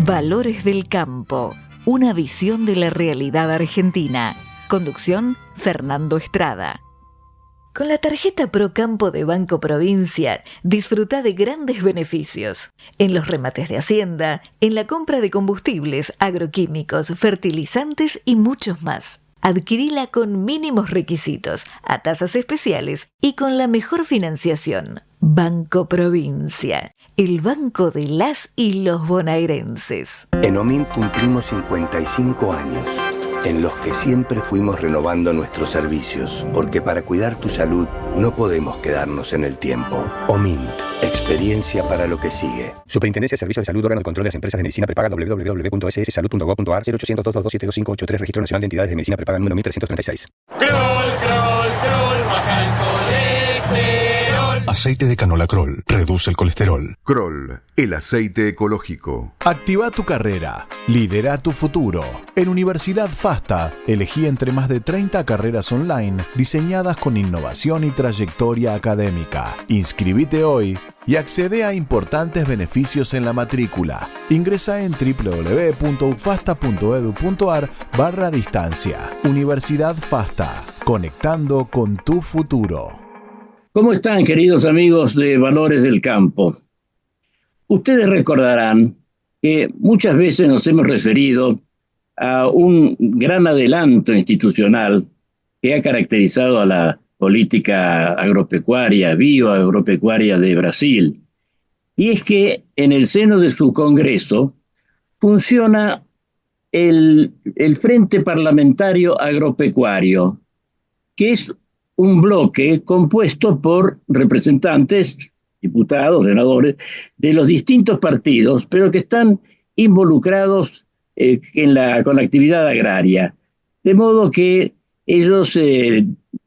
Valores del Campo, una visión de la realidad argentina. Conducción, Fernando Estrada. Con la tarjeta Procampo de Banco Provincia, disfruta de grandes beneficios. En los remates de Hacienda, en la compra de combustibles, agroquímicos, fertilizantes y muchos más. Adquirila con mínimos requisitos, a tasas especiales y con la mejor financiación. Banco Provincia, el banco de las y los bonaerenses. En OMINT cumplimos 55 años, en los que siempre fuimos renovando nuestros servicios, porque para cuidar tu salud no podemos quedarnos en el tiempo. OMINT, experiencia para lo que sigue. Superintendencia de Servicios de Salud, órgano de control de las empresas de medicina prepaga, www.sssalud.gov.ar, 0800-227-2583, Registro Nacional de Entidades de Medicina Prepaga número 1336. Baja el colesterol. Aceite de canola Kroll reduce el colesterol. Kroll, el aceite ecológico. Activa tu carrera. Lidera tu futuro. En Universidad FASTA, elegí entre más de 30 carreras online diseñadas con innovación y trayectoria académica. Inscribite hoy y accede a importantes beneficios en la matrícula. Ingresa en www.ufasta.edu.ar/distancia. Universidad FASTA, conectando con tu futuro. ¿Cómo están, queridos amigos de Valores del Campo? Ustedes recordarán que muchas veces nos hemos referido a un gran adelanto institucional que ha caracterizado a la política agropecuaria, bioagropecuaria de Brasil. Y es que en el seno de su Congreso funciona el Frente Parlamentario Agropecuario, que es un bloque compuesto por representantes, diputados, senadores, de los distintos partidos, pero que están involucrados con la actividad agraria. De modo que ellos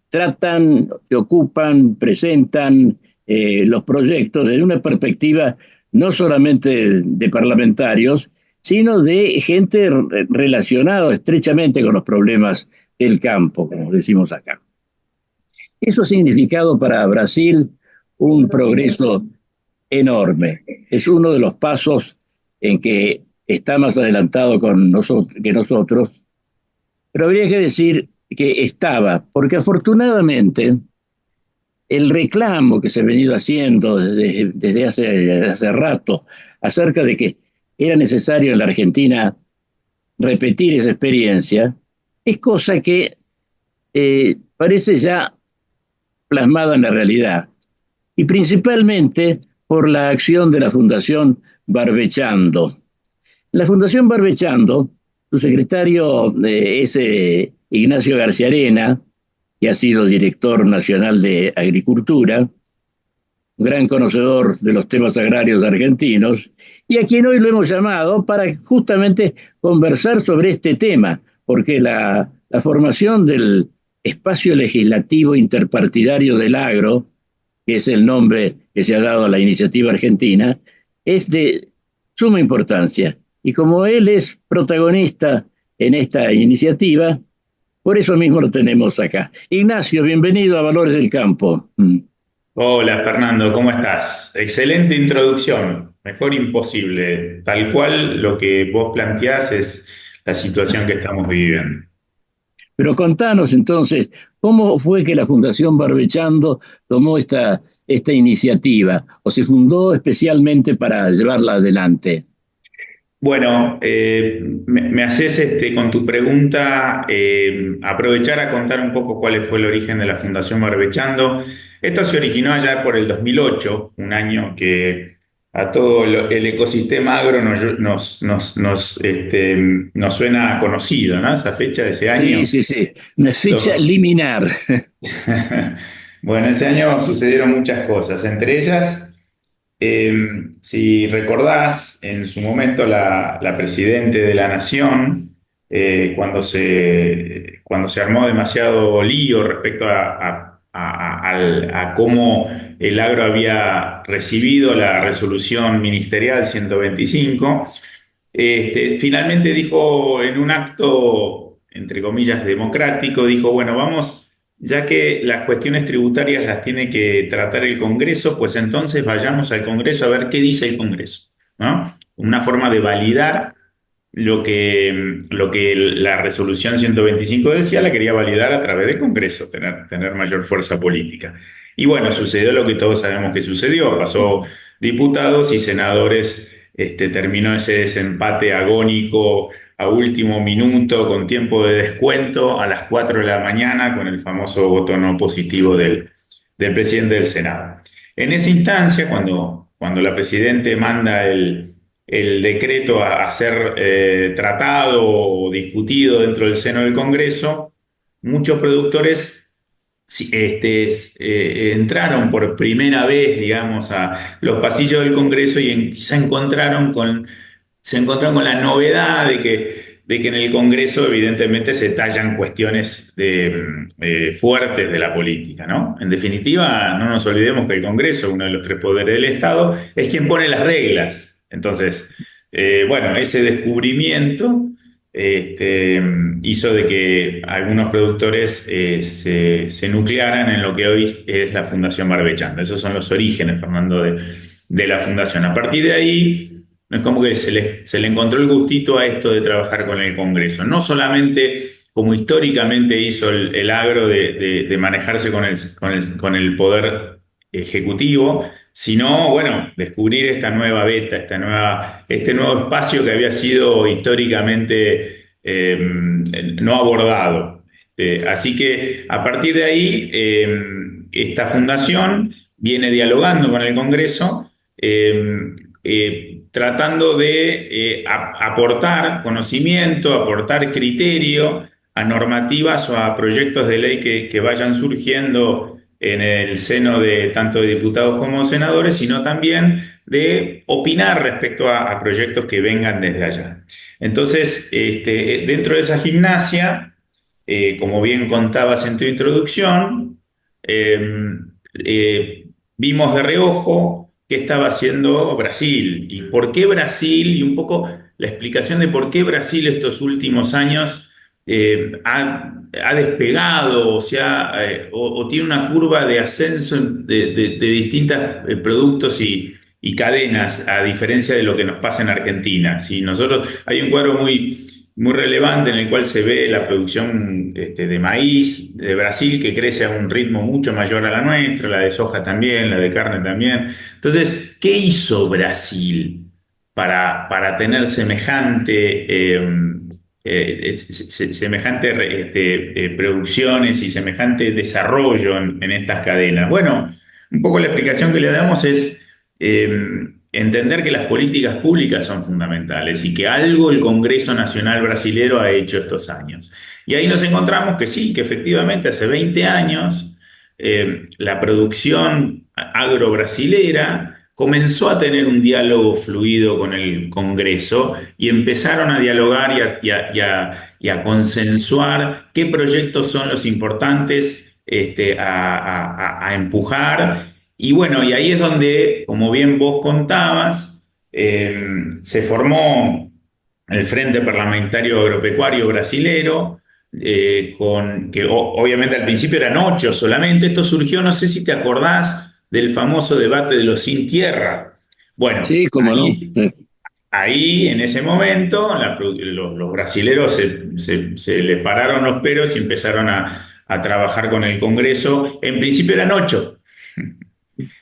tratan, se ocupan, presentan los proyectos desde una perspectiva no solamente de parlamentarios, sino de gente relacionada estrechamente con los problemas del campo, como decimos acá. Eso ha significado para Brasil un progreso enorme. Es uno de los pasos en que está más adelantado que nosotros, pero habría que decir que estaba, porque afortunadamente el reclamo que se ha venido haciendo desde hace rato acerca de que era necesario en la Argentina repetir esa experiencia, es cosa que parece ya plasmada en la realidad, y principalmente por la acción de la Fundación Barbechando. La Fundación Barbechando, su secretario es Ignacio Garciarena, que ha sido director nacional de Agricultura, un gran conocedor de los temas agrarios argentinos, y a quien hoy lo hemos llamado para justamente conversar sobre este tema, porque la formación del Espacio Legislativo Interpartidario del Agro, que es el nombre que se ha dado a la iniciativa argentina, es de suma importancia. Y como él es protagonista en esta iniciativa, por eso mismo lo tenemos acá. Ignacio, bienvenido a Valores del Campo. Hola Fernando, ¿cómo estás? Excelente introducción, mejor imposible. Tal cual lo que vos planteás es la situación que estamos viviendo. Pero contanos entonces, ¿cómo fue que la Fundación Barbechando tomó esta iniciativa o se fundó especialmente para llevarla adelante? Bueno, me haces con tu pregunta aprovechar a contar un poco cuál fue el origen de la Fundación Barbechando. Esto se originó allá por el 2008, un año que a todo el ecosistema agro nos suena conocido, ¿no? Esa fecha de ese año. Sí, una fecha liminar. Bueno, ese año sucedieron muchas cosas, entre ellas, si recordás, en su momento la Presidente de la Nación, cuando se armó demasiado lío respecto a cómo el agro había recibido la resolución ministerial 125, finalmente dijo en un acto, entre comillas, democrático, dijo, bueno, vamos, ya que las cuestiones tributarias las tiene que tratar el Congreso, pues entonces vayamos al Congreso a ver qué dice el Congreso, ¿no? una forma de validar lo que la resolución 125 decía, la quería validar a través del Congreso, tener mayor fuerza política. Y bueno, sucedió lo que todos sabemos que sucedió, pasó diputados y senadores, terminó ese desempate agónico a último minuto, con tiempo de descuento, a las 4 de la mañana, con el famoso voto no positivo del presidente del Senado. En esa instancia, cuando la Presidente manda el decreto a ser tratado o discutido dentro del seno del Congreso, muchos productores entraron por primera vez, digamos, a los pasillos del Congreso y se encontraron con la novedad de que en el Congreso evidentemente se tallan cuestiones fuertes de la política, ¿no? En definitiva, no nos olvidemos que el Congreso, uno de los tres poderes del Estado, es quien pone las reglas. Entonces, bueno, ese descubrimiento hizo de que algunos productores se nuclearan en lo que hoy es la Fundación Barbechando. Esos son los orígenes, Fernando, de la fundación. A partir de ahí, es como que se le encontró el gustito a esto de trabajar con el Congreso. No solamente como históricamente hizo el agro de manejarse con el poder ejecutivo, sino, bueno, descubrir esta nueva beta, este nuevo espacio que había sido históricamente no abordado. Así que a partir de ahí, esta fundación viene dialogando con el Congreso, tratando de aportar conocimiento, aportar criterio a normativas o a proyectos de ley que vayan surgiendo en el seno de tanto de diputados como senadores, sino también de opinar respecto a proyectos que vengan desde allá. Entonces, dentro de esa gimnasia, como bien contabas en tu introducción, vimos de reojo qué estaba haciendo Brasil y por qué Brasil, y un poco la explicación de por qué Brasil estos últimos años ha despegado, o tiene una curva de ascenso de distintos productos y cadenas, a diferencia de lo que nos pasa en Argentina. Si nosotros, hay un cuadro muy, muy relevante en el cual se ve la producción de maíz de Brasil, que crece a un ritmo mucho mayor a la nuestra, la de soja también, la de carne también. Entonces, ¿qué hizo Brasil para tener semejante producciones y semejante desarrollo en estas cadenas? Bueno, un poco la explicación que le damos es entender que las políticas públicas son fundamentales y que algo el Congreso Nacional Brasilero ha hecho estos años. Y ahí nos encontramos que sí, que efectivamente hace 20 años la producción agrobrasilera comenzó a tener un diálogo fluido con el Congreso y empezaron a dialogar y a consensuar qué proyectos son los importantes a empujar. Y bueno, y ahí es donde, como bien vos contabas, se formó el Frente Parlamentario Agropecuario Brasilero, que obviamente al principio eran 8 solamente. Esto surgió, no sé si te acordás, del famoso debate de los sin tierra. Bueno, sí, cómo no. Ahí, en ese momento, los brasileros se les pararon los pelos y empezaron a trabajar con el Congreso. En principio eran 8.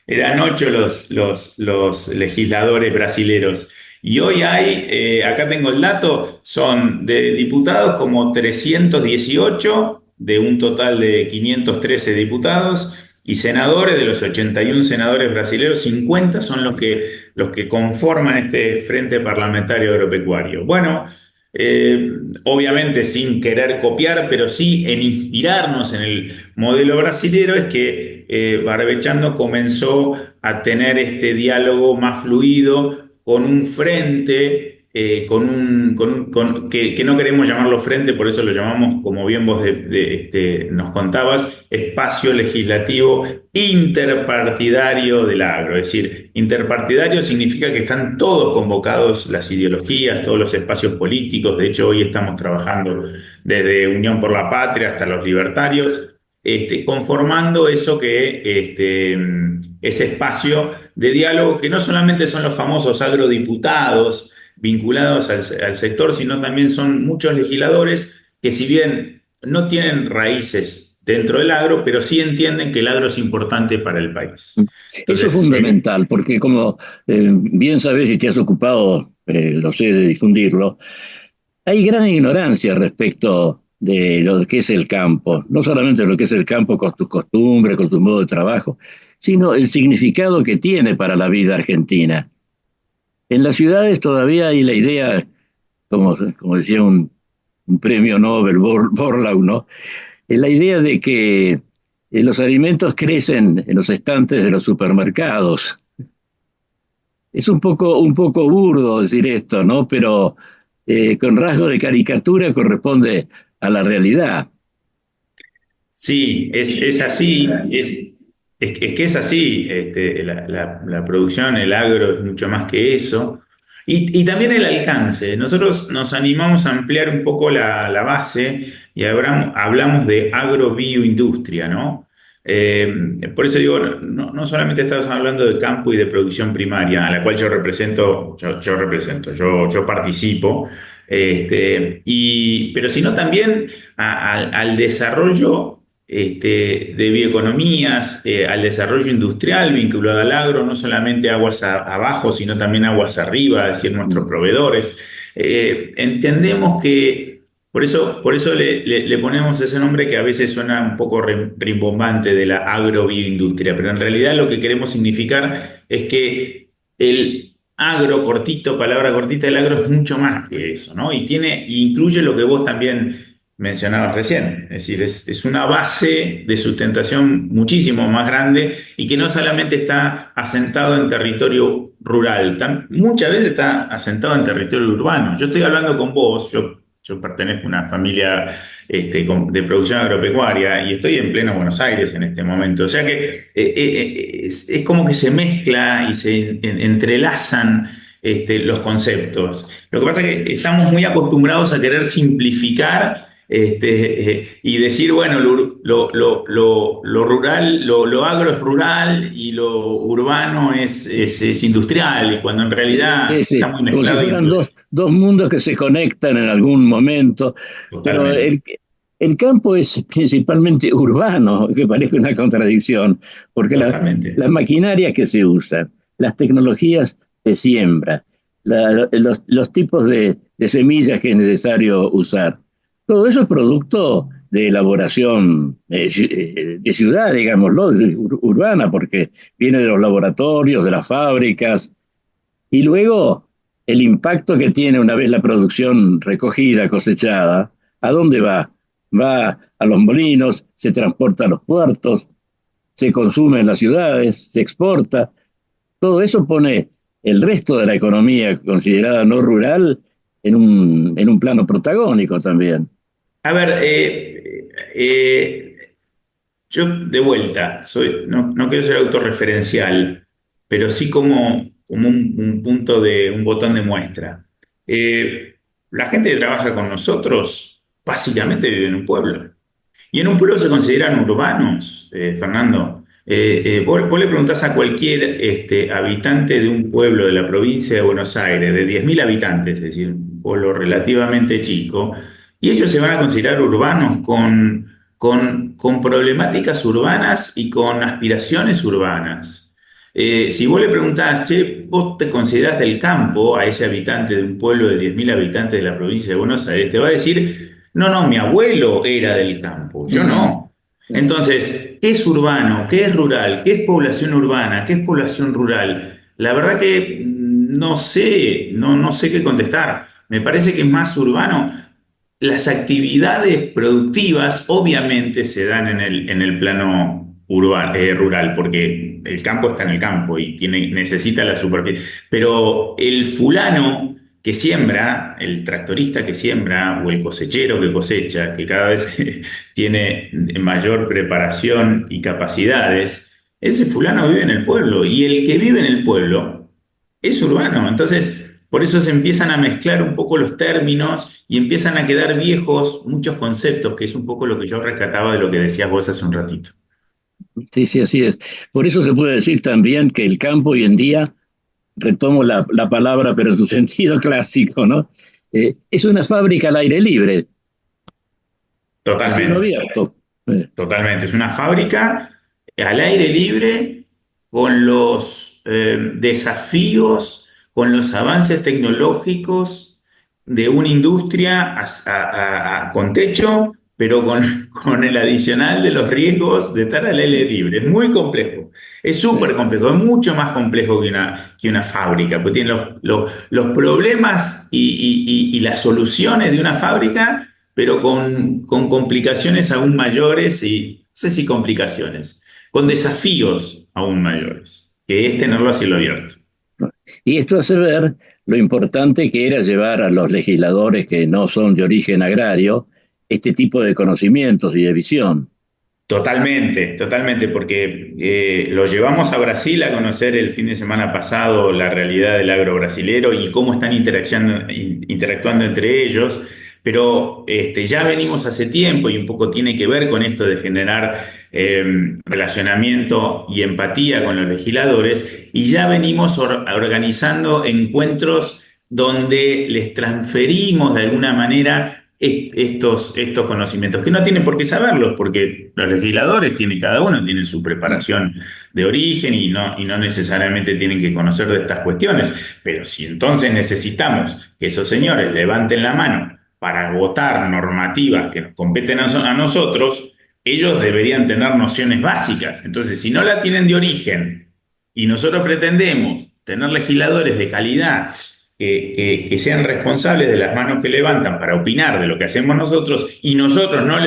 Eran 8 los legisladores brasileros. Y hoy hay, acá tengo el dato, son de diputados como 318, de un total de 513 diputados, y senadores, de los 81 senadores brasileños, 50 son los que conforman este Frente Parlamentario Agropecuario. Bueno, obviamente sin querer copiar, pero sí en inspirarnos en el modelo brasilero, es que Barbechando comenzó a tener este diálogo más fluido con un frente, que no queremos llamarlo frente, por eso lo llamamos, como bien vos nos contabas, espacio legislativo interpartidario del agro. Es decir, interpartidario significa que están todos convocados, las ideologías, todos los espacios políticos. De hecho, hoy estamos trabajando desde Unión por la Patria hasta los libertarios, conformando ese espacio de diálogo que no solamente son los famosos agrodiputados vinculados al sector, sino también son muchos legisladores que, si bien no tienen raíces dentro del agro, pero sí entienden que el agro es importante para el país. Entonces, eso es fundamental, porque como bien sabes y te has ocupado, lo sé, de difundirlo, hay gran ignorancia respecto de lo que es el campo, no solamente lo que es el campo con tus costumbres, con tu modo de trabajo, sino el significado que tiene para la vida argentina. En las ciudades todavía hay la idea, como decía un premio Nobel, Borlaug, ¿no? La idea de que los alimentos crecen en los estantes de los supermercados. Es un poco burdo decir esto, ¿no? Pero con rasgo de caricatura corresponde a la realidad. Sí, es así, es que es así, la producción, el agro es mucho más que eso. Y también el alcance. Nosotros nos animamos a ampliar un poco la base y hablamos de agrobioindustria, ¿no? Por eso digo, no solamente estamos hablando de campo y de producción primaria, a la cual yo represento, yo participo, pero sino también al desarrollo de bioeconomías, al desarrollo industrial vinculado al agro, no solamente aguas abajo, sino también aguas arriba, es decir, nuestros proveedores. Entendemos que por eso le ponemos ese nombre que a veces suena un poco rimbombante, de la agrobioindustria, pero en realidad lo que queremos significar es que el agro, cortito, palabra cortita, el agro es mucho más que eso, ¿no? Y incluye lo que vos también mencionabas recién, es decir, es una base de sustentación muchísimo más grande y que no solamente está asentado en territorio rural, muchas veces está asentado en territorio urbano. Yo estoy hablando con vos, yo pertenezco a una familia de producción agropecuaria y estoy en pleno Buenos Aires en este momento. O sea que es como que se mezcla y se entrelazan los conceptos. Lo que pasa es que estamos muy acostumbrados a querer simplificar y decir, bueno, lo rural, lo agro es rural y lo urbano es industrial, y cuando en realidad sí. está muy Como si mezclado. fueran dos mundos que se conectan en algún momento. Totalmente. Pero el campo es principalmente urbano, que parece una contradicción, porque las maquinarias que se usan, las tecnologías de siembra, los tipos de semillas que es necesario usar, todo eso es producto de elaboración de ciudad, digámoslo, urbana, porque viene de los laboratorios, de las fábricas, y luego el impacto que tiene una vez la producción recogida, cosechada, ¿a dónde va? Va a los molinos, se transporta a los puertos, se consume en las ciudades, se exporta. Todo eso pone el resto de la economía considerada no rural en un plano protagónico también. A ver, yo de vuelta, no quiero ser autorreferencial, pero sí como un punto un botón de muestra. La gente que trabaja con nosotros básicamente vive en un pueblo. Y en un pueblo se consideran urbanos, Fernando. Vos le preguntás a cualquier habitante de un pueblo de la provincia de Buenos Aires, de 10.000 habitantes, es decir, un pueblo relativamente chico, y ellos se van a considerar urbanos con problemáticas urbanas y con aspiraciones urbanas. Si vos le preguntás, che, vos te considerás del campo, a ese habitante de un pueblo de 10.000 habitantes de la provincia de Buenos Aires, te va a decir, no, mi abuelo era del campo, yo no. Entonces, ¿qué es urbano? ¿Qué es rural? ¿Qué es población urbana? ¿Qué es población rural? La verdad que no sé qué contestar. Me parece que es más urbano. Las actividades productivas obviamente se dan en el plano rural, porque el campo está en el campo y necesita la superficie. Pero el fulano que siembra, el tractorista que siembra o el cosechero que cosecha, que cada vez tiene mayor preparación y capacidades, ese fulano vive en el pueblo, y el que vive en el pueblo es urbano. Entonces, por eso se empiezan a mezclar un poco los términos y empiezan a quedar viejos muchos conceptos, que es un poco lo que yo rescataba de lo que decías vos hace un ratito. Sí, sí, así es. Por eso se puede decir también que el campo hoy en día, retomo la palabra, pero en su sentido clásico, ¿no? Es una fábrica al aire libre, a cielo Totalmente. abierto. Totalmente, es una fábrica al aire libre con los desafíos, con los avances tecnológicos de una industria con techo, pero con el adicional de los riesgos de estar al aire libre. Es muy complejo, es súper complejo, es mucho más complejo que una fábrica, porque tiene los problemas y las soluciones de una fábrica pero con complicaciones aún mayores y, no sé si complicaciones, con desafíos aún mayores, que es tenerlo a cielo abierto. Y esto hace ver lo importante que era llevar a los legisladores que no son de origen agrario este tipo de conocimientos y de visión. Totalmente, totalmente, porque lo llevamos a Brasil a conocer el fin de semana pasado la realidad del agro brasilero y cómo están interactuando entre ellos, pero ya venimos hace tiempo y un poco tiene que ver con esto de generar relacionamiento y empatía con los legisladores y ya venimos organizando encuentros donde les transferimos de alguna manera estos conocimientos, que no tienen por qué saberlos, porque los legisladores tienen, cada uno tiene su preparación de origen y no necesariamente tienen que conocer de estas cuestiones. Pero si entonces necesitamos que esos señores levanten la mano para votar normativas que nos competen a nosotros, ellos deberían tener nociones básicas. Entonces, si no la tienen de origen y nosotros pretendemos tener legisladores de calidad que sean responsables de las manos que levantan para opinar de lo que hacemos nosotros y nosotros no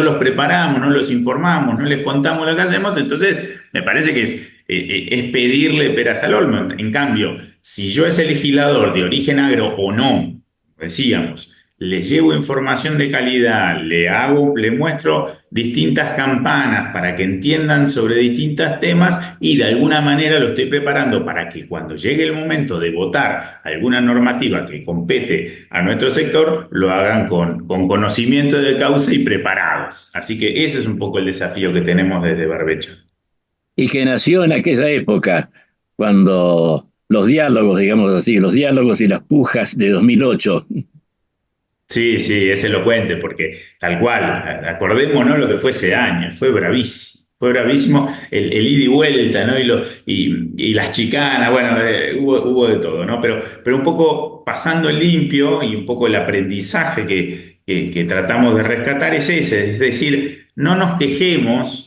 los preparamos, no los informamos, no les contamos lo que hacemos, entonces me parece que es pedirle peras al olmo. En cambio, si yo ese legislador de origen agro o no, decíamos, les llevo información de calidad, le muestro distintas campanas para que entiendan sobre distintos temas y de alguna manera lo estoy preparando para que cuando llegue el momento de votar alguna normativa que compete a nuestro sector, lo hagan con conocimiento de causa y preparados. Así que ese es un poco el desafío que tenemos desde Barbecho. Y que nació en aquella época, cuando los diálogos, digamos así, los diálogos y las pujas de 2008. Sí, sí, es elocuente, porque tal cual, acordémonos lo que fue ese año, fue bravísimo el ida y vuelta, ¿no? Y las chicanas, bueno, hubo de todo, ¿no? Pero un poco pasando en limpio y un poco el aprendizaje que tratamos de rescatar es ese, es decir, no nos quejemos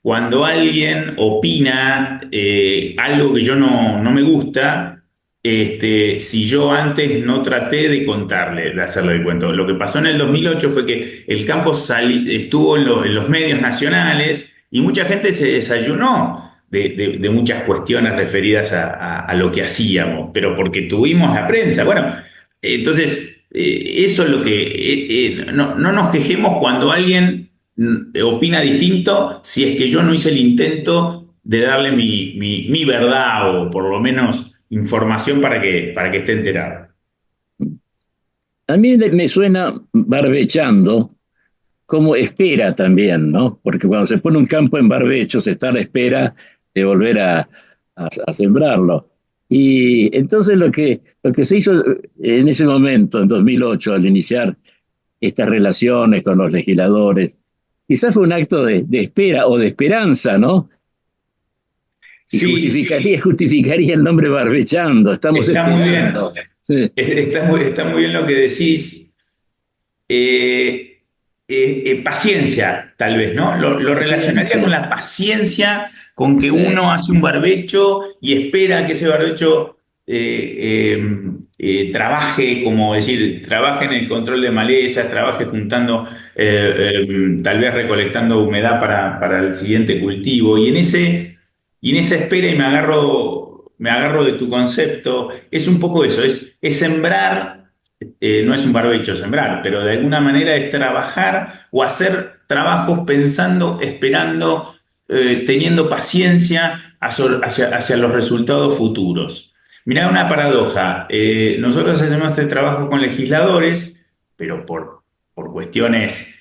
cuando alguien opina algo que yo no me gusta. Si yo antes no traté de contarle, de hacerle el cuento. Lo que pasó en el 2008 fue que el campo estuvo en los medios nacionales y mucha gente se desayunó de muchas cuestiones referidas a lo que hacíamos, pero porque tuvimos la prensa. Bueno, entonces, eso es lo que... no nos quejemos cuando alguien opina distinto si es que yo no hice el intento de darle mi verdad o por lo menos información para que esté enterado. A mí me suena barbechando como espera también, ¿no? Porque cuando se pone un campo en barbecho se está a la espera de volver a sembrarlo. Y entonces lo que se hizo en ese momento, en 2008, al iniciar estas relaciones con los legisladores, quizás fue un acto de espera o de esperanza, ¿no? Y Sí, justificaría el nombre barbechando. Estamos está muy bien. esperando. Sí. Está muy bien lo que decís. Paciencia, tal vez, ¿no? Lo relacionaría con la paciencia con que uno hace un barbecho y espera que ese barbecho trabaje, como decir, trabaje en el control de malezas, trabaje juntando, tal vez recolectando humedad para el siguiente cultivo. Y en esa espera, y me agarro de tu concepto, es un poco eso, es sembrar. No es un barbecho sembrar, pero de alguna manera es trabajar o hacer trabajos pensando, esperando, teniendo paciencia hacia los resultados futuros. Mirá, una paradoja. Nosotros hacemos este trabajo con legisladores, pero por cuestiones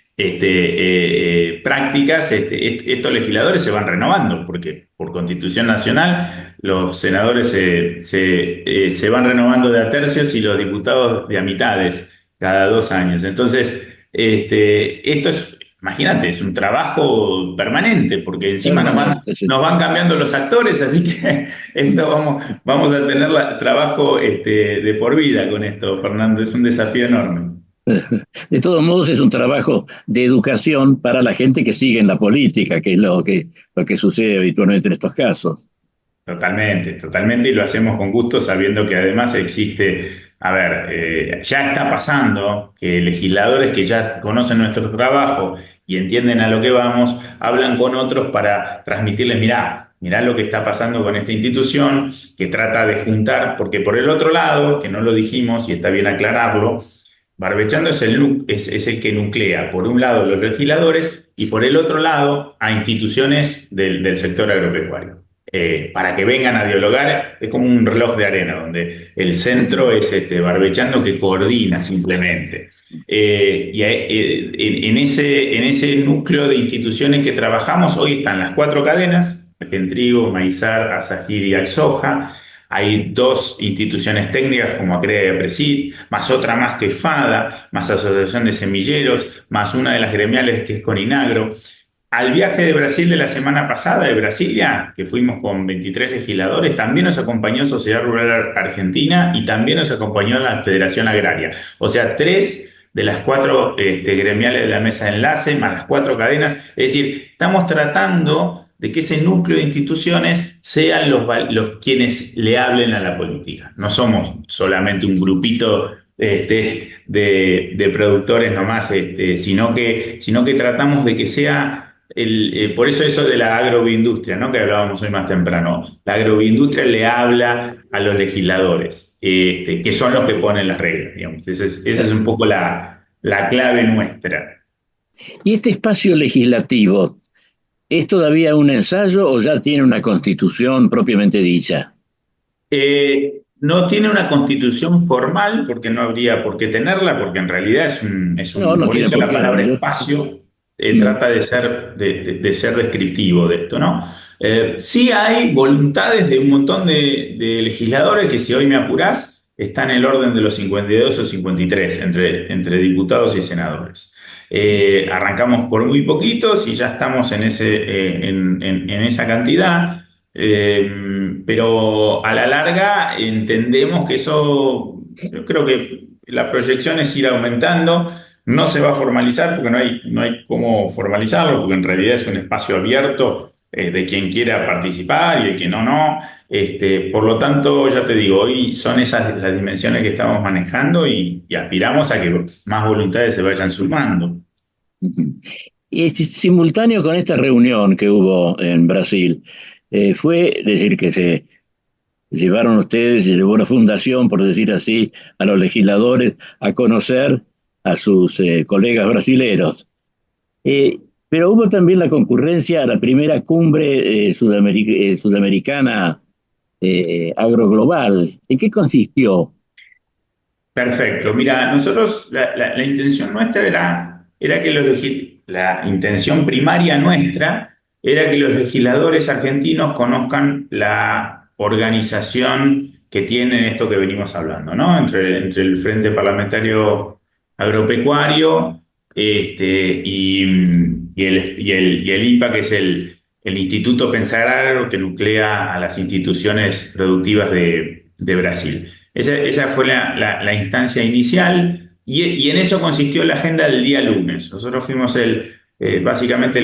prácticas, estos legisladores se van renovando, porque por Constitución Nacional los senadores se van renovando de a tercios y los diputados de a mitades cada 2 años. Entonces, esto es, imagínate, es un trabajo permanente, porque encima Sí. nos van cambiando los actores, así que esto vamos a tener trabajo de por vida con esto, Fernando. Es un desafío enorme. De todos modos, es un trabajo de educación para la gente que sigue en la política, que es lo que sucede habitualmente en estos casos. Totalmente, totalmente, y lo hacemos con gusto sabiendo que además existe, a ver, ya está pasando que legisladores que ya conocen nuestro trabajo y entienden a lo que vamos, hablan con otros para transmitirles, mirá lo que está pasando con esta institución, que trata de juntar, porque por el otro lado, que no lo dijimos y está bien aclararlo, Barbechando es el que nuclea, por un lado, los legisladores y por el otro lado, a instituciones del sector agropecuario. Para que vengan a dialogar, es como un reloj de arena, donde el centro es Barbechando, que coordina simplemente. En ese núcleo de instituciones que trabajamos, hoy están las 4 cadenas: Argentrigo, Maizar, Asajín y Alsoja. Hay 2 instituciones técnicas como Acrea y Apresid, más otra más que FADA, más Asociación de Semilleros, más una de las gremiales que es Coninagro. Al viaje de Brasil de la semana pasada, de Brasilia, que fuimos con 23 legisladores, también nos acompañó Sociedad Rural Argentina y también nos acompañó la Federación Agraria. O sea, 3 de las 4 gremiales de la mesa de enlace, más las 4 cadenas. Es decir, estamos tratando de que ese núcleo de instituciones sean los quienes le hablen a la política. No somos solamente un grupito de productores nomás, sino que tratamos de que sea por eso eso de la agroindustria, ¿no? Que hablábamos hoy más temprano. La agroindustria le habla a los legisladores, que son los que ponen las reglas, digamos. Esa es un poco la clave nuestra. ¿Y este espacio legislativo es todavía un ensayo o ya tiene una constitución propiamente dicha? No tiene una constitución formal, porque no habría por qué tenerla, porque en realidad No por tiene eso por la qué, palabra ¿no? espacio trata de ser descriptivo de esto, ¿no? Sí hay voluntades de un montón de legisladores que, si hoy me apurás, está en el orden de los 52 o 53 entre diputados y senadores. Arrancamos por muy poquitos y ya estamos en esa cantidad. Pero a la larga entendemos que eso, yo creo que la proyección es ir aumentando. No se va a formalizar porque no hay cómo formalizarlo, porque en realidad es un espacio abierto de quien quiera participar y el que no. Por lo tanto, ya te digo, hoy son esas las dimensiones que estamos manejando y aspiramos a que más voluntades se vayan sumando. Y simultáneo con esta reunión que hubo en Brasil, fue decir que se llevaron ustedes, se llevó la fundación, por decir así, a los legisladores a conocer a sus colegas brasileros. Pero hubo también la concurrencia a la primera cumbre sudamericana agroglobal. ¿En qué consistió? Perfecto. Mira, nosotros, la intención nuestra era que la intención primaria nuestra era que los legisladores argentinos conozcan la organización que tienen esto que venimos hablando, ¿no? Entre el Frente Parlamentario Agropecuario y el IPA, que es el Instituto Pensar Agro, que nuclea a las instituciones productivas de Brasil. Esa fue la instancia inicial y en eso consistió la agenda del día lunes. Nosotros fuimos básicamente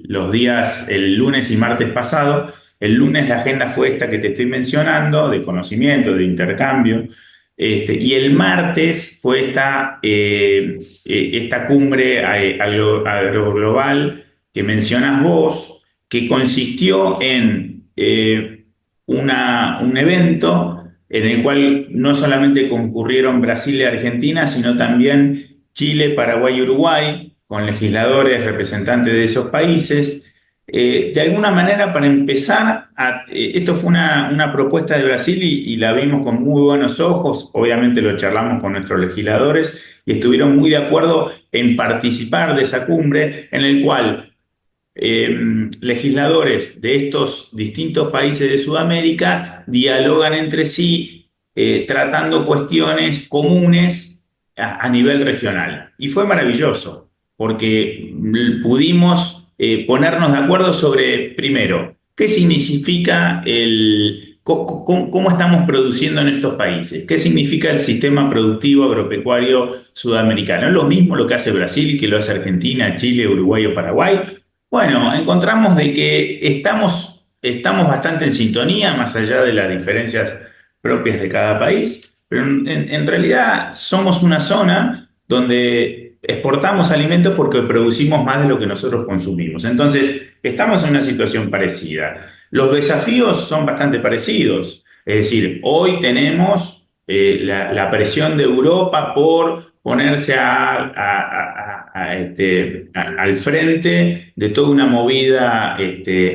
los días, el lunes y martes pasado. El lunes la agenda fue esta que te estoy mencionando, de conocimiento, de intercambio. Y el martes fue esta cumbre agroglobal que mencionas vos, que consistió en un evento en el cual no solamente concurrieron Brasil y Argentina, sino también Chile, Paraguay y Uruguay, con legisladores representantes de esos países. De alguna manera, para empezar, esto fue una propuesta de Brasil y la vimos con muy buenos ojos. Obviamente lo charlamos con nuestros legisladores y estuvieron muy de acuerdo en participar de esa cumbre en el cual legisladores de estos distintos países de Sudamérica dialogan entre sí, tratando cuestiones comunes a nivel regional. Y fue maravilloso, porque pudimos ponernos de acuerdo sobre, primero, qué significa cómo estamos produciendo en estos países, qué significa el sistema productivo agropecuario sudamericano. ¿Es lo mismo lo que hace Brasil que lo hace Argentina, Chile, Uruguay o Paraguay? Bueno, encontramos de que estamos bastante en sintonía, más allá de las diferencias propias de cada país, pero en realidad somos una zona donde exportamos alimentos porque producimos más de lo que nosotros consumimos. Entonces, estamos en una situación parecida. Los desafíos son bastante parecidos. Es decir, hoy tenemos la presión de Europa por ponerse al frente de toda una movida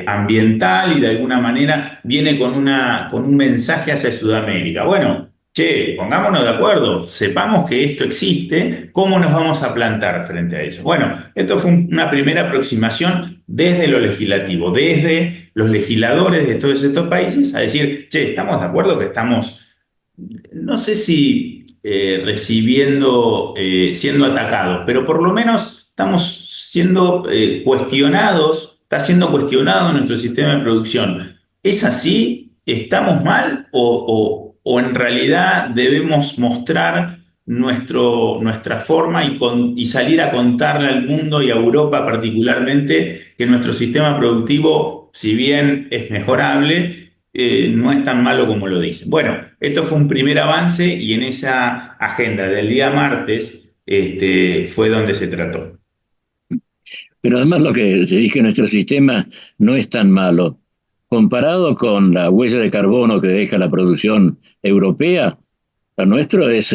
ambiental y de alguna manera viene con un mensaje hacia Sudamérica. Bueno, che, pongámonos de acuerdo, sepamos que esto existe, ¿cómo nos vamos a plantar frente a eso? Bueno, esto fue una primera aproximación desde lo legislativo, desde los legisladores de todos estos países, a decir, che, estamos de acuerdo que estamos, no sé si recibiendo, siendo atacados, pero por lo menos estamos siendo cuestionados, está siendo cuestionado nuestro sistema de producción. ¿Es así? ¿Estamos mal? ¿O en realidad debemos mostrar nuestra forma y salir a contarle al mundo y a Europa particularmente que nuestro sistema productivo, si bien es mejorable, no es tan malo como lo dicen? Bueno, esto fue un primer avance y en esa agenda del día martes fue donde se trató. Pero además lo que se dice que nuestro sistema no es tan malo. Comparado con la huella de carbono que deja la producción europea, lo nuestro es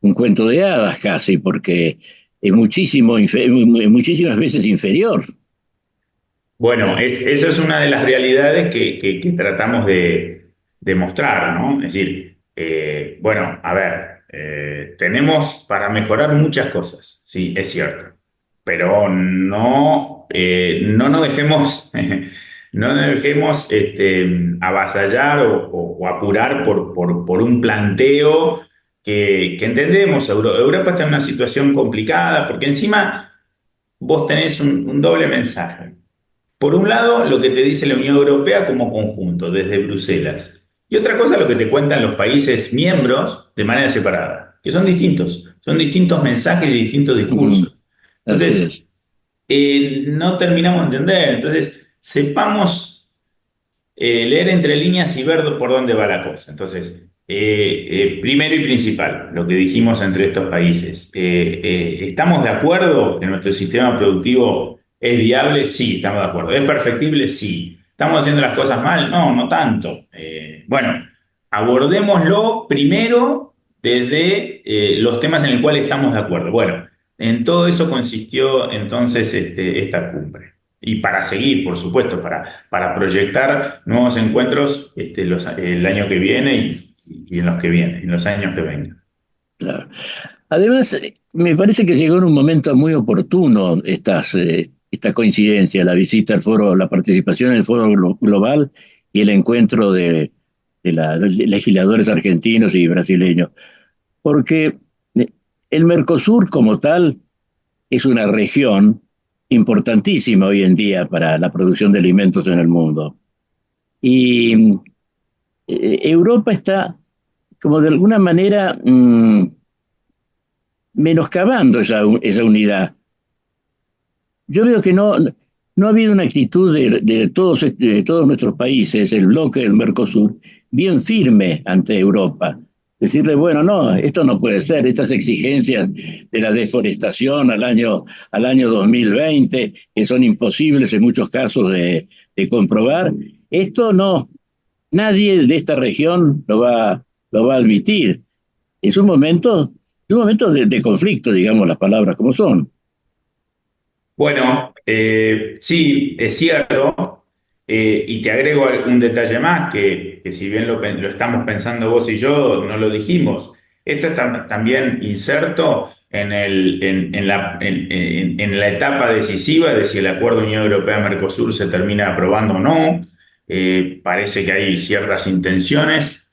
un cuento de hadas casi, porque es muchísimas veces inferior. Bueno, esa es una de las realidades que tratamos de mostrar, ¿no? Es decir, bueno, a ver, tenemos para mejorar muchas cosas, sí, es cierto, pero no nos dejemos, no nos dejemos avasallar o apurar por un planteo que entendemos. Europa está en una situación complicada porque encima vos tenés un doble mensaje. Por un lado, lo que te dice la Unión Europea como conjunto, desde Bruselas. Y otra cosa, lo que te cuentan los países miembros de manera separada, que son distintos. Son distintos mensajes y distintos discursos. Entonces, no terminamos de entender. Entonces, sepamos leer entre líneas y ver por dónde va la cosa. Entonces, primero y principal, lo que dijimos entre estos países. ¿Estamos de acuerdo que nuestro sistema productivo es viable? Sí, estamos de acuerdo. ¿Es perfectible? Sí. ¿Estamos haciendo las cosas mal? No, no tanto. Bueno, abordémoslo primero desde los temas en los cuales estamos de acuerdo. Bueno, en todo eso consistió entonces esta cumbre. Y para seguir, por supuesto, para proyectar nuevos encuentros el año que viene y en los que vienen, en los años que vengan. Claro. Además, me parece que llegó en un momento muy oportuno esta coincidencia, la visita al foro, la participación en el foro global y el encuentro de legisladores argentinos y brasileños, porque el Mercosur como tal es una región importantísima hoy en día para la producción de alimentos en el mundo. Y Europa está como de alguna manera menoscabando esa unidad. Yo veo que no ha habido una actitud de todos nuestros países, el bloque del Mercosur, bien firme ante Europa. Decirle, bueno, no, esto no puede ser, estas exigencias de la deforestación al año 2020, que son imposibles en muchos casos de comprobar, esto no, nadie de esta región lo va a admitir. Es un momento de conflicto, digamos las palabras como son. Bueno, Sí, es cierto, y te agrego un detalle más, que si bien lo estamos pensando vos y yo, no lo dijimos. Esto está también inserto en la etapa decisiva de si el acuerdo Unión Europea-Mercosur se termina aprobando o no. Parece que hay ciertas intenciones,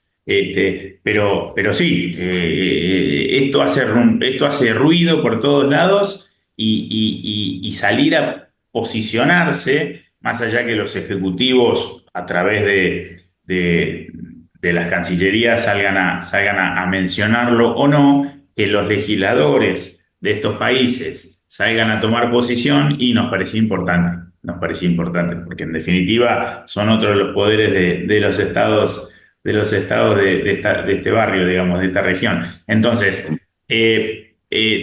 pero sí, esto hace ruido por todos lados y salir a posicionarse, más allá que los ejecutivos a través de las cancillerías salgan a mencionarlo o no, que los legisladores de estos países salgan a tomar posición y nos parecía importante, porque en definitiva son otros los poderes de los estados de este barrio, digamos, de esta región. Entonces,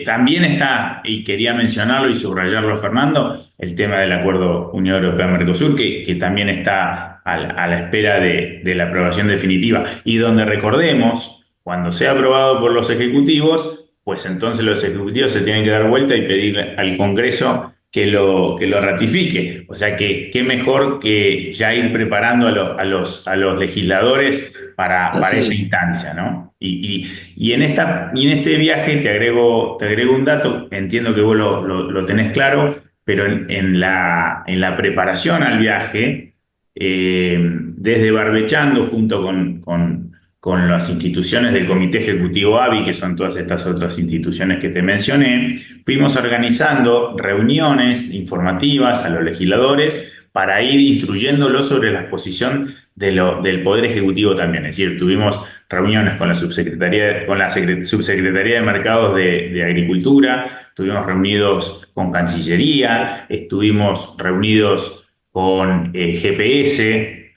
también está, y quería mencionarlo y subrayarlo, Fernando, el tema del acuerdo Unión Europea-Mercosur, que también está a la espera de la aprobación definitiva, y donde recordemos, cuando sea aprobado por los ejecutivos, pues entonces los ejecutivos se tienen que dar vuelta y pedir al Congreso que lo ratifique. O sea que qué mejor que ya ir preparando a los legisladores para esa instancia, ¿no? Y en este viaje te agrego un dato, entiendo que vos lo tenés claro, pero en la preparación al viaje, desde Barbechando, junto con las instituciones del Comité Ejecutivo ABI, que son todas estas otras instituciones que te mencioné, fuimos organizando reuniones informativas a los legisladores para ir instruyéndolos sobre la exposición del Poder Ejecutivo también. Es decir, tuvimos reuniones con la Subsecretaría de Mercados de Agricultura, estuvimos reunidos con Cancillería, estuvimos reunidos con GPS,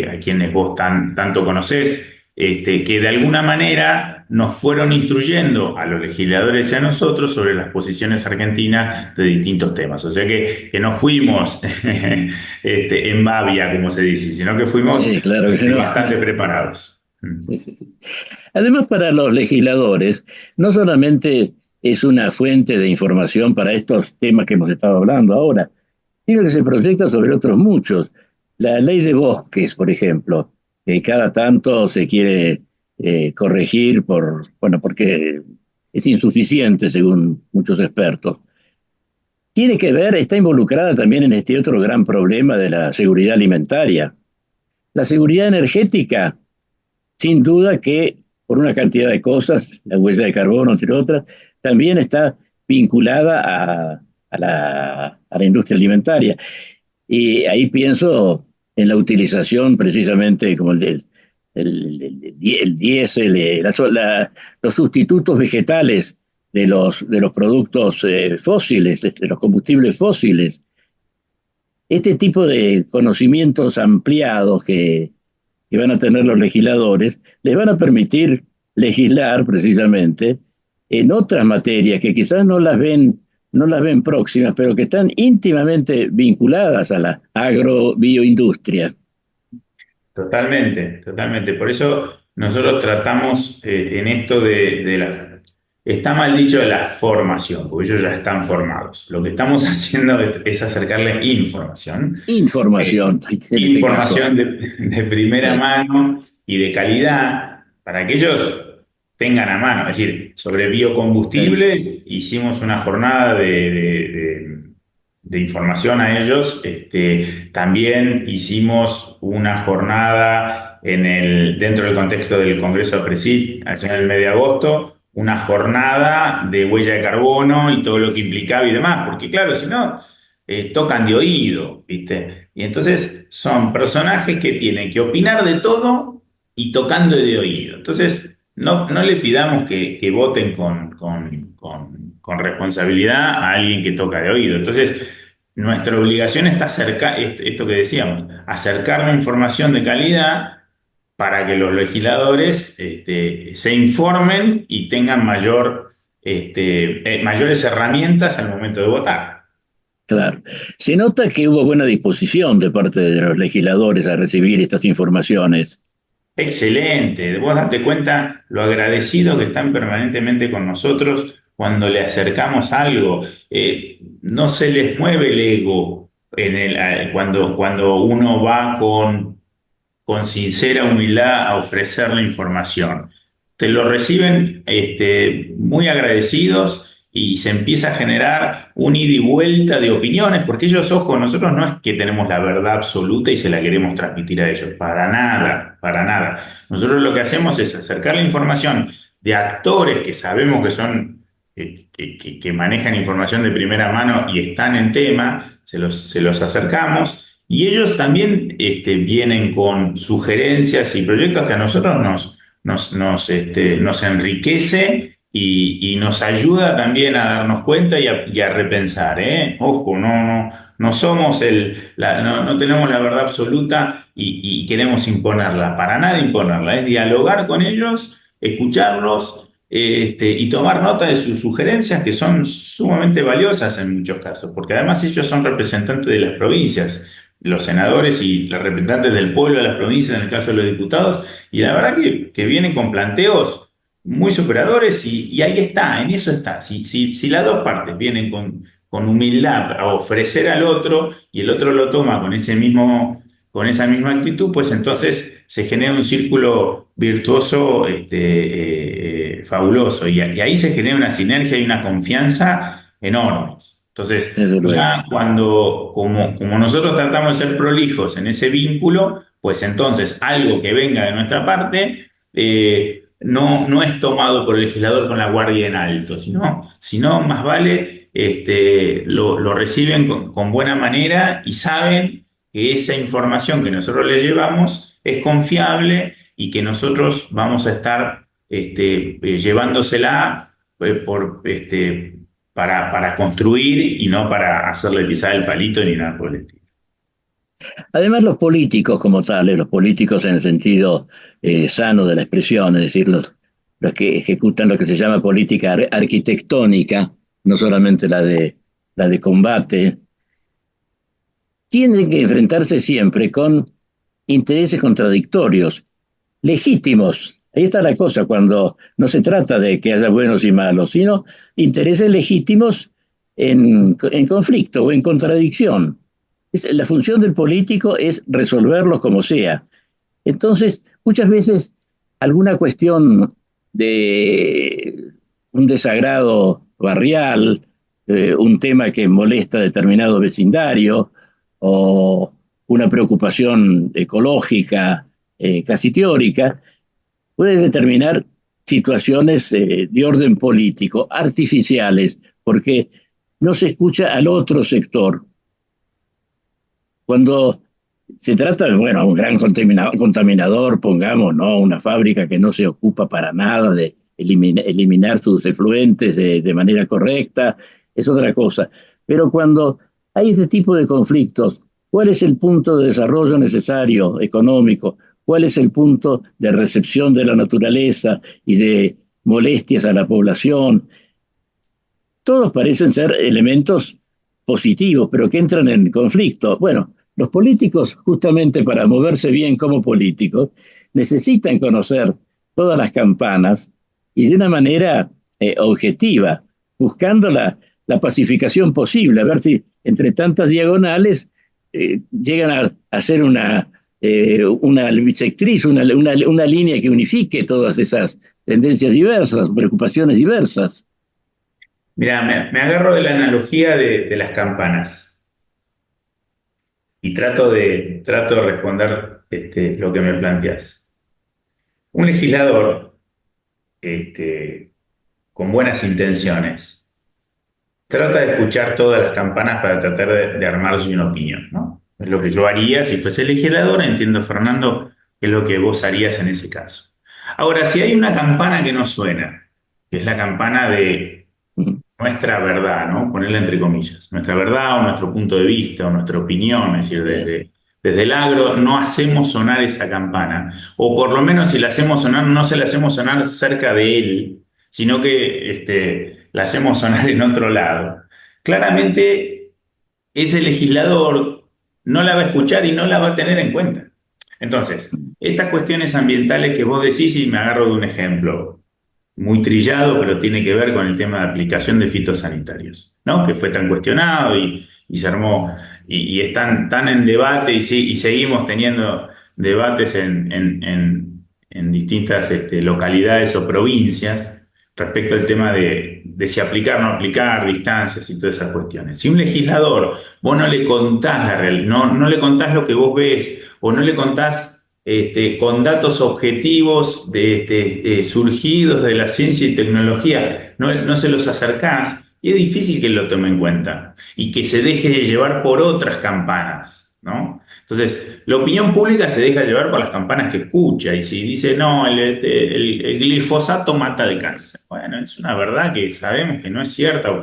a quienes vos tanto conocés, que de alguna manera nos fueron instruyendo a los legisladores y a nosotros sobre las posiciones argentinas de distintos temas. O sea que no fuimos en babia, como se dice, sino que fuimos Sí, claro que no. bastante preparados. Sí, sí, sí. Además, para los legisladores, no solamente es una fuente de información para estos temas que hemos estado hablando ahora, sino que se proyecta sobre otros muchos. La ley de bosques, por ejemplo, que cada tanto se quiere corregir porque es insuficiente, según muchos expertos. Tiene que ver, está involucrada también en este otro gran problema de la seguridad alimentaria. La seguridad energética, sin duda que por una cantidad de cosas, la huella de carbono, entre otras, también está vinculada a la industria alimentaria. Y ahí pienso en la utilización precisamente como el diésel, los sustitutos vegetales de los productos fósiles, de los combustibles fósiles. Este tipo de conocimientos ampliados que van a tener los legisladores les van a permitir legislar precisamente en otras materias que quizás no las ven próximas, pero que están íntimamente vinculadas a la agrobioindustria. Totalmente, totalmente. Por eso nosotros tratamos en esto está mal dicho de la formación, porque ellos ya están formados. Lo que estamos haciendo es acercarles información. Información. Información de primera mano y de calidad para que ellos tengan a mano. Es decir, sobre biocombustibles hicimos una jornada de información a ellos. También hicimos una jornada dentro del contexto del Congreso de PRESID, allá en el mes de agosto, una jornada de huella de carbono y todo lo que implicaba y demás, porque claro, si no, tocan de oído, ¿viste? Y entonces son personajes que tienen que opinar de todo y tocando de oído. Entonces, no le pidamos que voten con responsabilidad a alguien que toca de oído. Entonces, nuestra obligación está esto que decíamos, acercar la información de calidad para que los legisladores se informen y tengan mayores herramientas al momento de votar. Claro. Se nota que hubo buena disposición de parte de los legisladores a recibir estas informaciones. Excelente. Vos date cuenta lo agradecido que están permanentemente con nosotros cuando le acercamos algo. No se les mueve el ego cuando uno va con sincera humildad a ofrecer la información. Te lo reciben muy agradecidos y se empieza a generar un ida y vuelta de opiniones, porque ellos, ojo, nosotros no es que tenemos la verdad absoluta y se la queremos transmitir a ellos, para nada, para nada. Nosotros lo que hacemos es acercar la información de actores que sabemos que son, que manejan información de primera mano y están en tema, se los acercamos. Y ellos también vienen con sugerencias y proyectos que a nosotros nos enriquece y nos ayuda también a darnos cuenta y a repensar, ¿eh? Ojo, no somos no tenemos la verdad absoluta y queremos imponerla, para nada imponerla, es dialogar con ellos, escucharlos, y tomar nota de sus sugerencias, que son sumamente valiosas en muchos casos, porque además ellos son representantes de las provincias, los senadores y los representantes del pueblo de las provincias, en el caso de los diputados, y la verdad que vienen con planteos muy superadores y ahí está, en eso está. Si las dos partes vienen con humildad a ofrecer al otro y el otro lo toma con esa misma actitud, pues entonces se genera un círculo virtuoso fabuloso y ahí se genera una sinergia y una confianza enormes. Entonces, ya como nosotros tratamos de ser prolijos en ese vínculo, pues entonces algo que venga de nuestra parte no es tomado por el legislador con la guardia en alto, sino más vale lo reciben con buena manera y saben que esa información que nosotros les llevamos es confiable y que nosotros vamos a estar llevándosela para construir y no para hacerle pisar el palito ni nada por el estilo. Además, los políticos como tales, los políticos en el sentido sano de la expresión, es decir, los que ejecutan lo que se llama política arquitectónica, no solamente la de combate, tienen que enfrentarse siempre con intereses contradictorios, legítimos. Ahí está la cosa, cuando no se trata de que haya buenos y malos, sino intereses legítimos en conflicto o en contradicción. La función del político es resolverlos como sea. Entonces, muchas veces alguna cuestión de un desagrado barrial, un tema que molesta a determinado vecindario, o una preocupación ecológica, casi teórica, puede determinar situaciones de orden político, artificiales, porque no se escucha al otro sector. Cuando se trata, bueno, un gran contaminador, pongamos, ¿no? Una fábrica que no se ocupa para nada de eliminar sus efluentes de manera correcta, es otra cosa. Pero cuando hay este tipo de conflictos, ¿cuál es el punto de desarrollo necesario económico? ¿Cuál es el punto de recepción de la naturaleza y de molestias a la población? Todos parecen ser elementos positivos, pero que entran en conflicto. Bueno, los políticos, justamente para moverse bien como políticos, necesitan conocer todas las campanas y de una manera objetiva, buscando la pacificación posible, a ver si entre tantas diagonales llegan a hacer una bisectriz, una línea que unifique todas esas tendencias diversas, preocupaciones diversas. Mira, me agarro de la analogía de las campanas y trato de responder lo que me planteas. Un legislador con buenas intenciones trata de escuchar todas las campanas para tratar de armarse una opinión, ¿no? Es lo que yo haría si fuese legislador. Entiendo, Fernando, que es lo que vos harías en ese caso. Ahora, si hay una campana que no suena, que es la campana de nuestra verdad, ¿no? Ponerla entre comillas, nuestra verdad o nuestro punto de vista o nuestra opinión, es decir, desde el agro no hacemos sonar esa campana, o por lo menos si la hacemos sonar, no se la hacemos sonar cerca de él, sino que la hacemos sonar en otro lado. Claramente, ese legislador no la va a escuchar y no la va a tener en cuenta. Entonces, estas cuestiones ambientales que vos decís, y me agarro de un ejemplo muy trillado, pero tiene que ver con el tema de aplicación de fitosanitarios, ¿no? Que fue tan cuestionado y se armó, y están tan en debate y seguimos teniendo debates en distintas localidades o provincias respecto al tema de si aplicar o no aplicar, distancias y todas esas cuestiones. Si un legislador, vos no le contás la realidad, no le contás lo que vos ves, o no le contás con datos objetivos surgidos de la ciencia y tecnología, no se los acercás, y es difícil que lo tome en cuenta y que se deje de llevar por otras campanas, ¿no? Entonces, la opinión pública se deja llevar por las campanas que escucha, y si dice, no, el glifosato mata de cáncer. Bueno, es una verdad que sabemos que no es cierta, o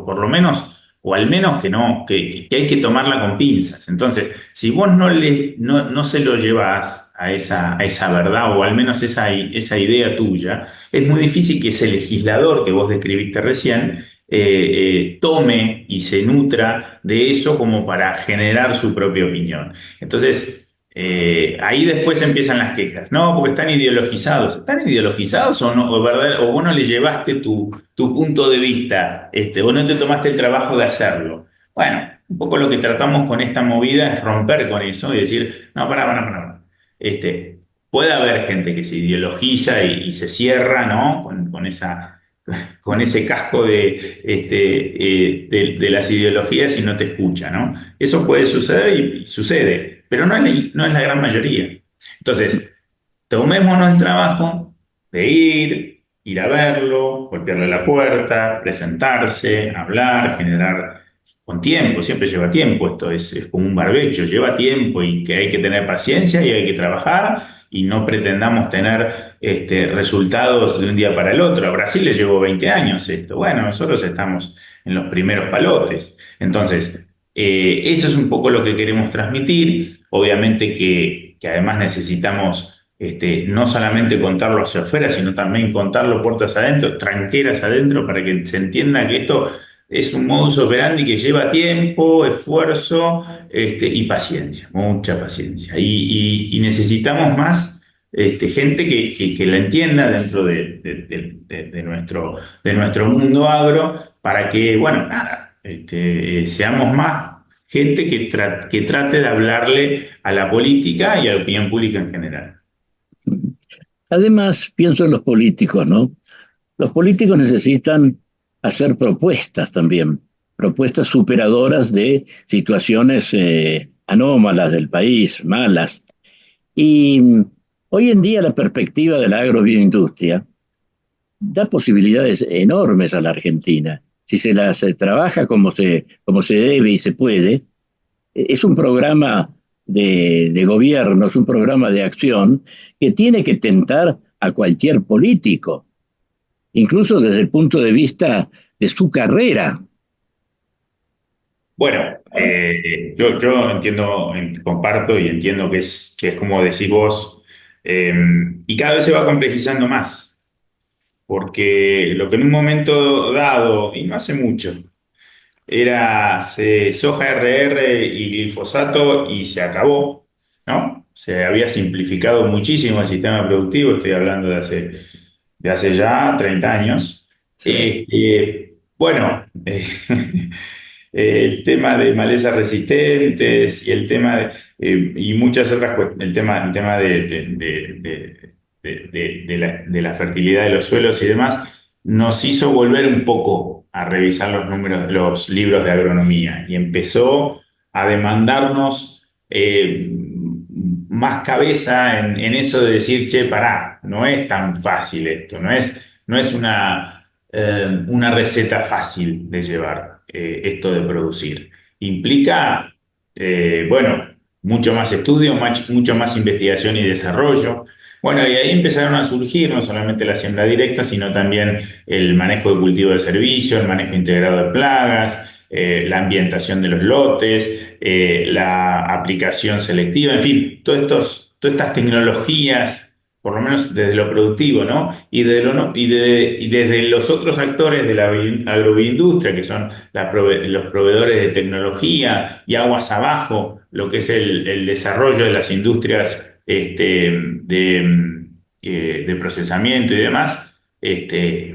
por lo menos, o al menos que no, que hay que tomarla con pinzas. Entonces, si vos no se lo llevas a esa verdad, o al menos esa idea tuya, es muy difícil que ese legislador que vos describiste recién tome y se nutra de eso como para generar su propia opinión. Entonces, ahí después empiezan las quejas. No, porque están ideologizados. ¿Están ideologizados o no? O vos no le llevaste tu punto de vista, o no te tomaste el trabajo de hacerlo. Bueno, un poco lo que tratamos con esta movida es romper con eso y decir, no, pará. Puede haber gente que se ideologiza y se cierra, ¿no? Con ese casco de las ideologías y no te escucha, ¿no? Eso puede suceder y sucede, pero no es la gran mayoría. Entonces, tomémonos el trabajo de ir a verlo, golpearle la puerta, presentarse, hablar, generar con tiempo, siempre lleva tiempo, esto es como un barbecho, lleva tiempo y que hay que tener paciencia y hay que trabajar y no pretendamos tener resultados de un día para el otro. A Brasil le llevó 20 años esto. Bueno, nosotros estamos en los primeros palotes. Entonces, eso es un poco lo que queremos transmitir. Obviamente que además necesitamos no solamente contarlo hacia afuera, sino también contarlo puertas adentro, tranqueras adentro, para que se entienda que esto es un modus operandi que lleva tiempo, esfuerzo y paciencia, mucha paciencia. Y necesitamos más gente que la entienda dentro de nuestro mundo agro, para que, bueno, nada, seamos más gente que trate de hablarle a la política y a la opinión pública en general. Además, pienso en los políticos, ¿no? Los políticos necesitan hacer propuestas también, propuestas superadoras de situaciones anómalas del país, malas. Y hoy en día la perspectiva de la agrobioindustria da posibilidades enormes a la Argentina. Si se las trabaja como se debe y se puede, es un programa de gobierno, es un programa de acción que tiene que tentar a cualquier político, incluso desde el punto de vista de su carrera. Bueno, yo entiendo, comparto y entiendo que es como decís vos, y cada vez se va complejizando más, porque lo que en un momento dado, y no hace mucho, era soja RR y glifosato y se acabó, ¿no? Se había simplificado muchísimo el sistema productivo, estoy hablando de hace ya 30 años. Sí. Bueno, el tema de malezas resistentes y el tema y muchas otras cuestiones, el tema de la fertilidad de los suelos y demás, nos hizo volver un poco a revisar los números de los libros de agronomía y empezó a demandarnos más cabeza en eso de decir, che, pará, no es tan fácil esto, no es una receta fácil de llevar esto de producir. Implica, bueno, mucho más estudio, mucho más investigación y desarrollo. Bueno, y ahí empezaron a surgir no solamente la siembra directa, sino también el manejo de cultivo de servicio, el manejo integrado de plagas, la ambientación de los lotes, la aplicación selectiva, en fin, todas estas tecnologías, por lo menos desde lo productivo, ¿no? Y desde los otros actores de la agroindustria, que son los proveedores de tecnología y aguas abajo, lo que es el desarrollo de las industrias de procesamiento y demás,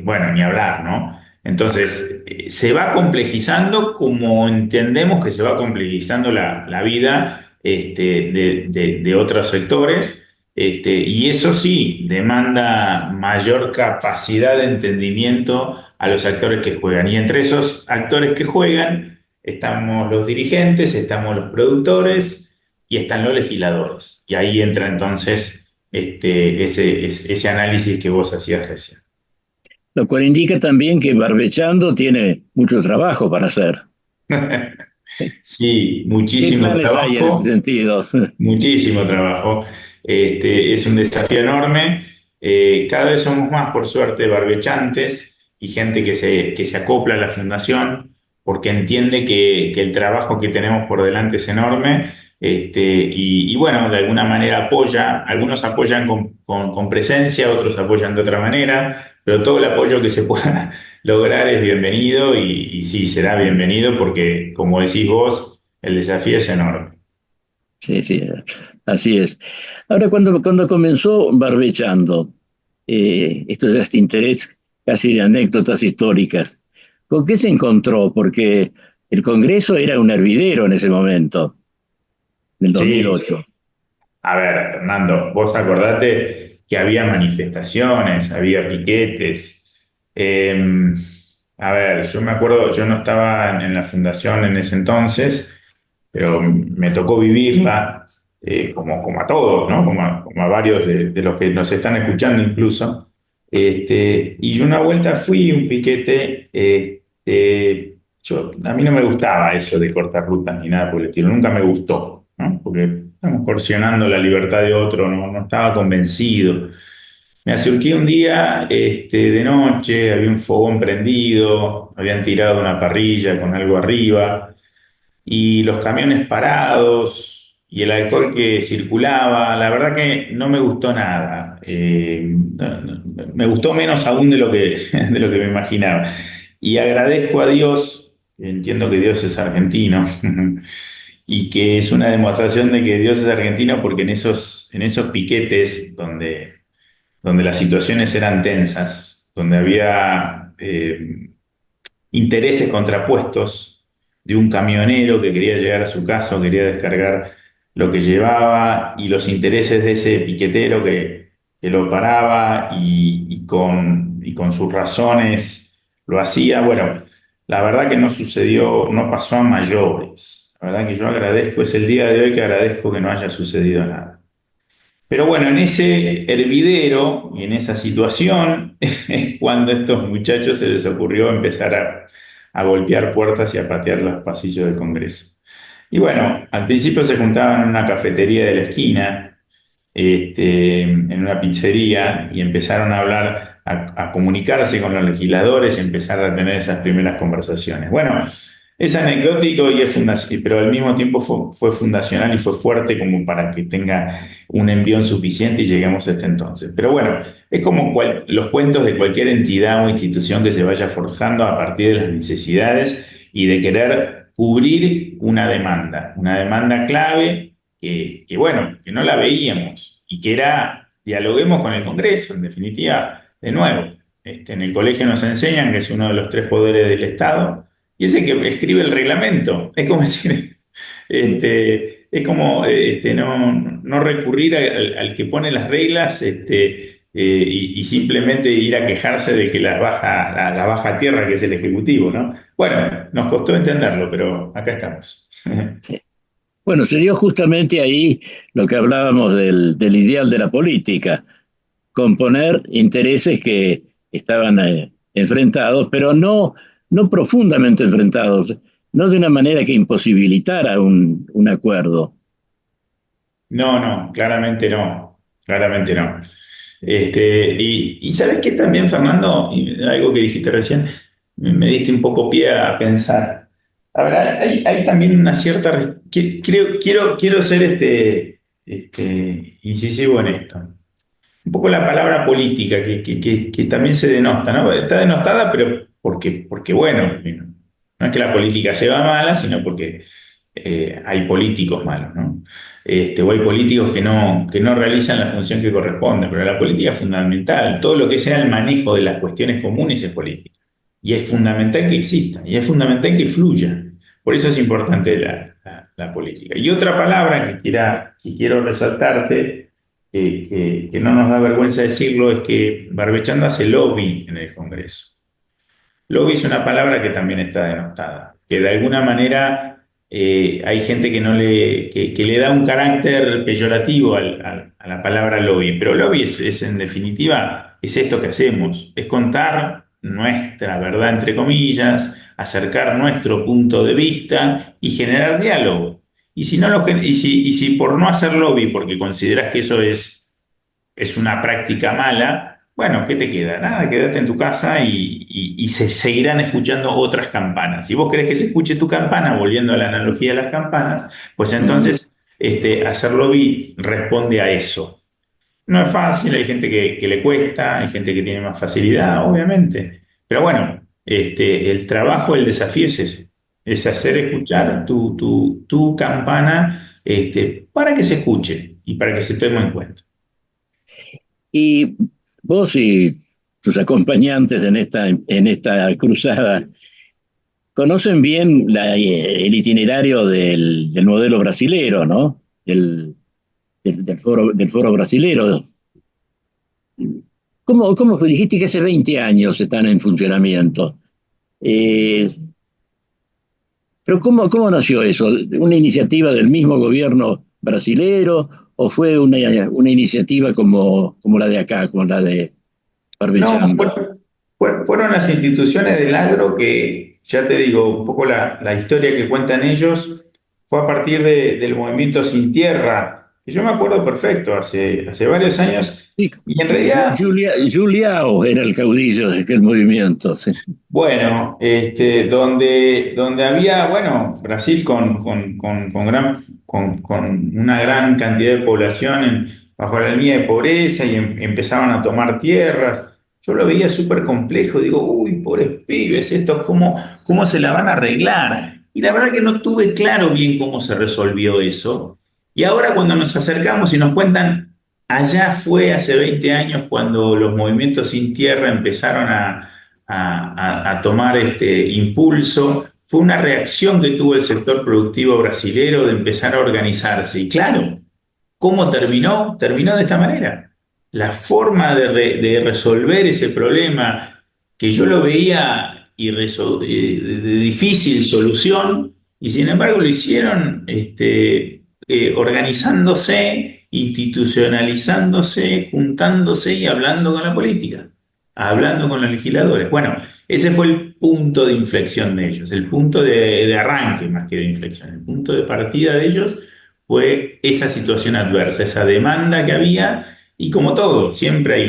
bueno, ni hablar, ¿no? Entonces, se va complejizando como entendemos que se va complejizando la vida de otros sectores, y eso sí, demanda mayor capacidad de entendimiento a los actores que juegan. Y entre esos actores que juegan estamos los dirigentes, estamos los productores y están los legisladores. Y ahí entra entonces ese análisis que vos hacías recién. Lo cual indica también que Barbechando tiene mucho trabajo para hacer. Sí, ¿Qué muchísimo planes hay en ese trabajo, sentido? muchísimo trabajo. Es un desafío enorme. Cada vez somos más, por suerte, barbechantes y gente que se acopla a la fundación porque entiende que el trabajo que tenemos por delante es enorme. Y bueno, de alguna manera apoya, algunos apoyan con presencia, otros apoyan de otra manera, pero todo el apoyo que se pueda lograr es bienvenido y sí, será bienvenido porque, como decís vos, el desafío es enorme. Sí, sí, así es. Ahora, cuando comenzó Barbechando, esto es este interés casi de anécdotas históricas, ¿con qué se encontró? Porque el Congreso era un hervidero en ese momento, en el Sí, 2008. a ver, Fernando, vos acordate que había manifestaciones, había piquetes. Eh, a ver, yo me acuerdo, yo no estaba en la fundación en ese entonces, pero me tocó vivirla, como a todos, ¿no? Como a varios de los que nos están escuchando incluso. Y yo una vuelta fui a un piquete, a mí no me gustaba eso de cortar rutas ni nada por el estilo, nunca me gustó, ¿no? Porque estamos coercionando la libertad de otro, no estaba convencido. Me acerqué un día, de noche, había un fogón prendido, habían tirado una parrilla con algo arriba y los camiones parados y el alcohol que circulaba, la verdad que no me gustó nada. Me gustó menos aún de lo que, de lo que me imaginaba. Y agradezco a Dios, entiendo que Dios es argentino, y que es una demostración de que Dios es argentino porque en esos piquetes donde las situaciones eran tensas, donde había intereses contrapuestos de un camionero que quería llegar a su casa o quería descargar lo que llevaba y los intereses de ese piquetero que lo paraba y con sus razones lo hacía. Bueno, la verdad que no sucedió, no pasó a mayores. La verdad que yo agradezco, es el día de hoy que agradezco que no haya sucedido nada. Pero bueno, en ese hervidero y en esa situación es cuando a estos muchachos se les ocurrió empezar a golpear puertas y a patear los pasillos del Congreso. Y bueno, al principio se juntaban en una cafetería de la esquina, en una pizzería, y empezaron a hablar, a comunicarse con los legisladores y empezar a tener esas primeras conversaciones. Bueno, es anecdótico y es pero al mismo tiempo fue fundacional y fue fuerte como para que tenga un envión suficiente y lleguemos a este entonces. Pero bueno, es como los cuentos de cualquier entidad o institución que se vaya forjando a partir de las necesidades y de querer cubrir una demanda clave bueno, que no la veíamos y que era, dialoguemos con el Congreso, en definitiva, de nuevo. En el colegio nos enseñan que es uno de los tres poderes del Estado y es el que escribe el reglamento. Es como decir, es como no recurrir al que pone las reglas, y simplemente ir a quejarse de que la baja tierra, que es el Ejecutivo, ¿no? Bueno, nos costó entenderlo, pero acá estamos. Sí. Bueno, se dio justamente ahí lo que hablábamos del ideal de la política, componer intereses que estaban enfrentados, pero no profundamente enfrentados, no de una manera que imposibilitara un acuerdo. No, no, claramente no, claramente no. Y sabes que también, Fernando, y algo que dijiste recién, me diste un poco pie a pensar. A ver, hay también una cierta, quiero ser incisivo en esto. Un poco la palabra política, que también se denota, ¿no? Está denostada, pero porque bueno, no es que la política se va mala, sino porque hay políticos malos, ¿no? o hay políticos que no realizan la función que corresponde, pero la política es fundamental. Todo lo que sea el manejo de las cuestiones comunes es política. Y es fundamental que exista, y es fundamental que fluya. Por eso es importante la política. Y otra palabra que quiero resaltarte, que no nos da vergüenza decirlo, es que Barbechando hace lobby en el Congreso. Lobby es una palabra que también está denostada, que de alguna manera hay gente que le da un carácter peyorativo a la palabra lobby, pero lobby es en definitiva, es esto que hacemos, es contar nuestra verdad entre comillas, acercar nuestro punto de vista y generar diálogo. Y si, no y si por no hacer lobby, porque consideras que eso es una práctica mala, bueno, ¿qué te queda? Nada, quédate en tu casa y se seguirán escuchando otras campanas. Si vos querés que se escuche tu campana, volviendo a la analogía de las campanas, pues entonces hacer lobby responde a eso. No es fácil, hay gente que le cuesta, hay gente que tiene más facilidad, obviamente. Pero bueno, el trabajo, el desafío es ese, es hacer escuchar tu campana para que se escuche y para que se tome en cuenta. Y vos y tus acompañantes en esta cruzada conocen bien el itinerario del modelo brasilero, ¿no? Del foro brasilero. ¿Cómo dijiste que hace 20 años están en funcionamiento? Eh, pero ¿cómo nació eso? ¿Una iniciativa del mismo gobierno brasilero o fue una iniciativa como la de acá, como la de No, Barbechando? fueron las instituciones del agro que, ya te digo, un poco la historia que cuentan ellos fue a partir del movimiento Sin Tierra, que yo me acuerdo perfecto, hace varios años, Sí, y en realidad, Juliao era el caudillo de aquel movimiento. Sí. bueno, donde había, bueno, Brasil con una gran cantidad de población bajo la línea de pobreza y empezaban a tomar tierras. Yo lo veía súper complejo, digo, uy, pobres pibes, estos, ¿cómo se la van a arreglar? Y la verdad que no tuve claro bien cómo se resolvió eso. Y ahora cuando nos acercamos y nos cuentan, allá fue hace 20 años cuando los movimientos sin tierra empezaron a tomar impulso. Fue una reacción que tuvo el sector productivo brasilero de empezar a organizarse. Y claro, ¿cómo terminó? Terminó de esta manera. La forma de resolver ese problema que yo lo veía de difícil solución, y sin embargo lo hicieron organizándose, institucionalizándose, juntándose y hablando con la política, hablando con los legisladores. Bueno, ese fue el punto de inflexión de ellos, el punto de arranque más que de inflexión, el punto de partida de ellos fue esa situación adversa, esa demanda que había, y como todo, siempre hay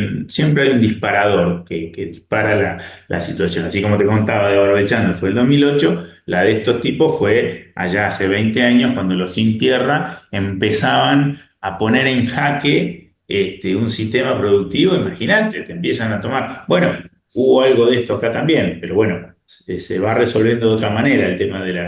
un disparador que dispara la situación. Así como te contaba de Barbechando, fue el 2008, la de estos tipos fue allá hace 20 años, cuando los Sin Tierra empezaban a poner en jaque un sistema productivo. Imagínate, te empiezan a tomar. Bueno, hubo algo de esto acá también, pero bueno, se va resolviendo de otra manera el tema del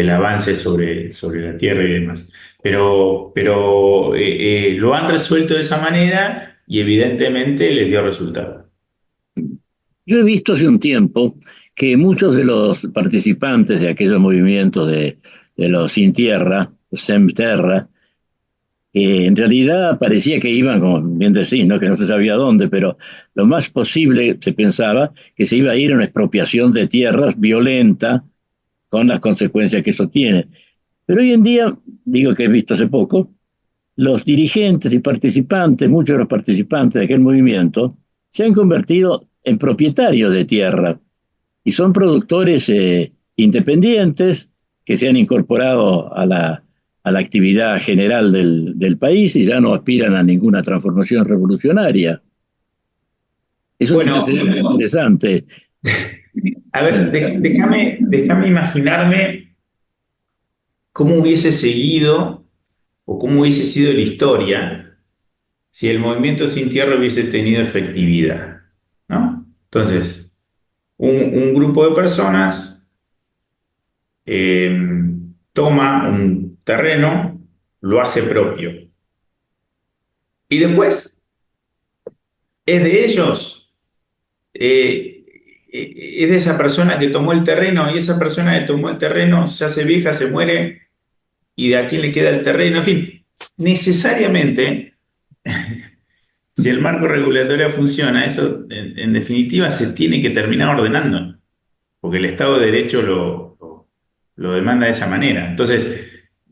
avance sobre la tierra y demás. Pero lo han resuelto de esa manera y evidentemente les dio resultado. Yo he visto hace un tiempo que muchos de los participantes de aquellos movimientos de los Sin Tierra, Sem Terra, en realidad parecía que iban, como bien decís, ¿no? Que no se sabía dónde, pero lo más posible se pensaba que se iba a ir a una expropiación de tierras violenta con las consecuencias que eso tiene. Pero hoy en día, digo que he visto hace poco, los dirigentes y participantes, muchos de los participantes de aquel movimiento, se han convertido en propietarios de tierra y son productores independientes que se han incorporado a la actividad general del país y ya no aspiran a ninguna transformación revolucionaria. Es un Bueno, antecedente interesante. a ver, déjame imaginarme cómo hubiese seguido o cómo hubiese sido la historia si el movimiento Sin Tierra hubiese tenido efectividad, ¿no? Entonces, un grupo de personas toma un terreno, lo hace propio. Y después es de ellos, es de esa persona que tomó el terreno, y esa persona que tomó el terreno se hace vieja, se muere, y de a quién le queda el terreno. En fin, necesariamente, si el marco regulatorio funciona, eso en definitiva se tiene que terminar ordenando, porque el Estado de Derecho lo demanda de esa manera. Entonces,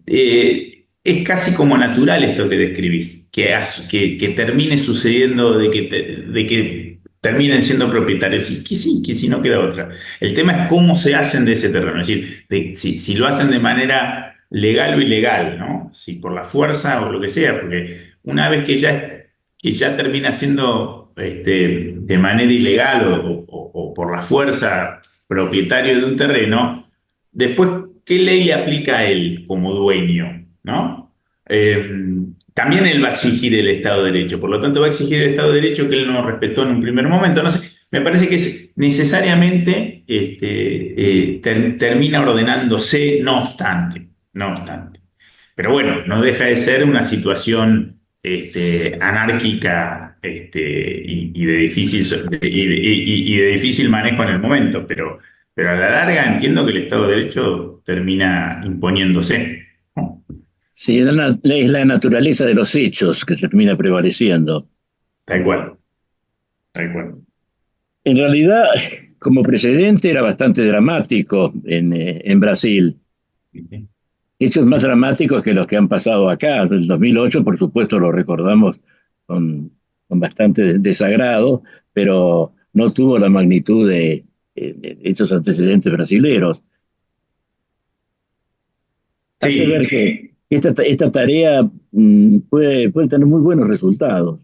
es casi como natural esto que describís, que termine sucediendo de que terminen siendo propietarios, y que sí, que si no queda otra. El tema es cómo se hacen de ese terreno, es decir, si lo hacen de manera legal o ilegal, ¿no? Si por la fuerza o lo que sea, porque una vez que ya termina siendo de manera ilegal o por la fuerza propietario de un terreno, después, ¿qué ley le aplica a él como dueño? ¿No? También él va a exigir el Estado de Derecho, por lo tanto va a exigir el Estado de Derecho que él no respetó en un primer momento. No sé, me parece que necesariamente termina ordenándose, no obstante, no obstante. Pero bueno, no deja de ser una situación anárquica y de difícil manejo en el momento, pero a la larga entiendo que el Estado de Derecho termina imponiéndose, ¿no? Sí, es la naturaleza de los hechos que termina prevaleciendo. Tal cual, tal cual. En realidad, como precedente era bastante dramático en Brasil. Hechos más dramáticos que los que han pasado acá. El 2008, por supuesto, lo recordamos con bastante desagrado, pero no tuvo la magnitud de esos antecedentes brasileros. Hace ver que esta tarea puede tener muy buenos resultados.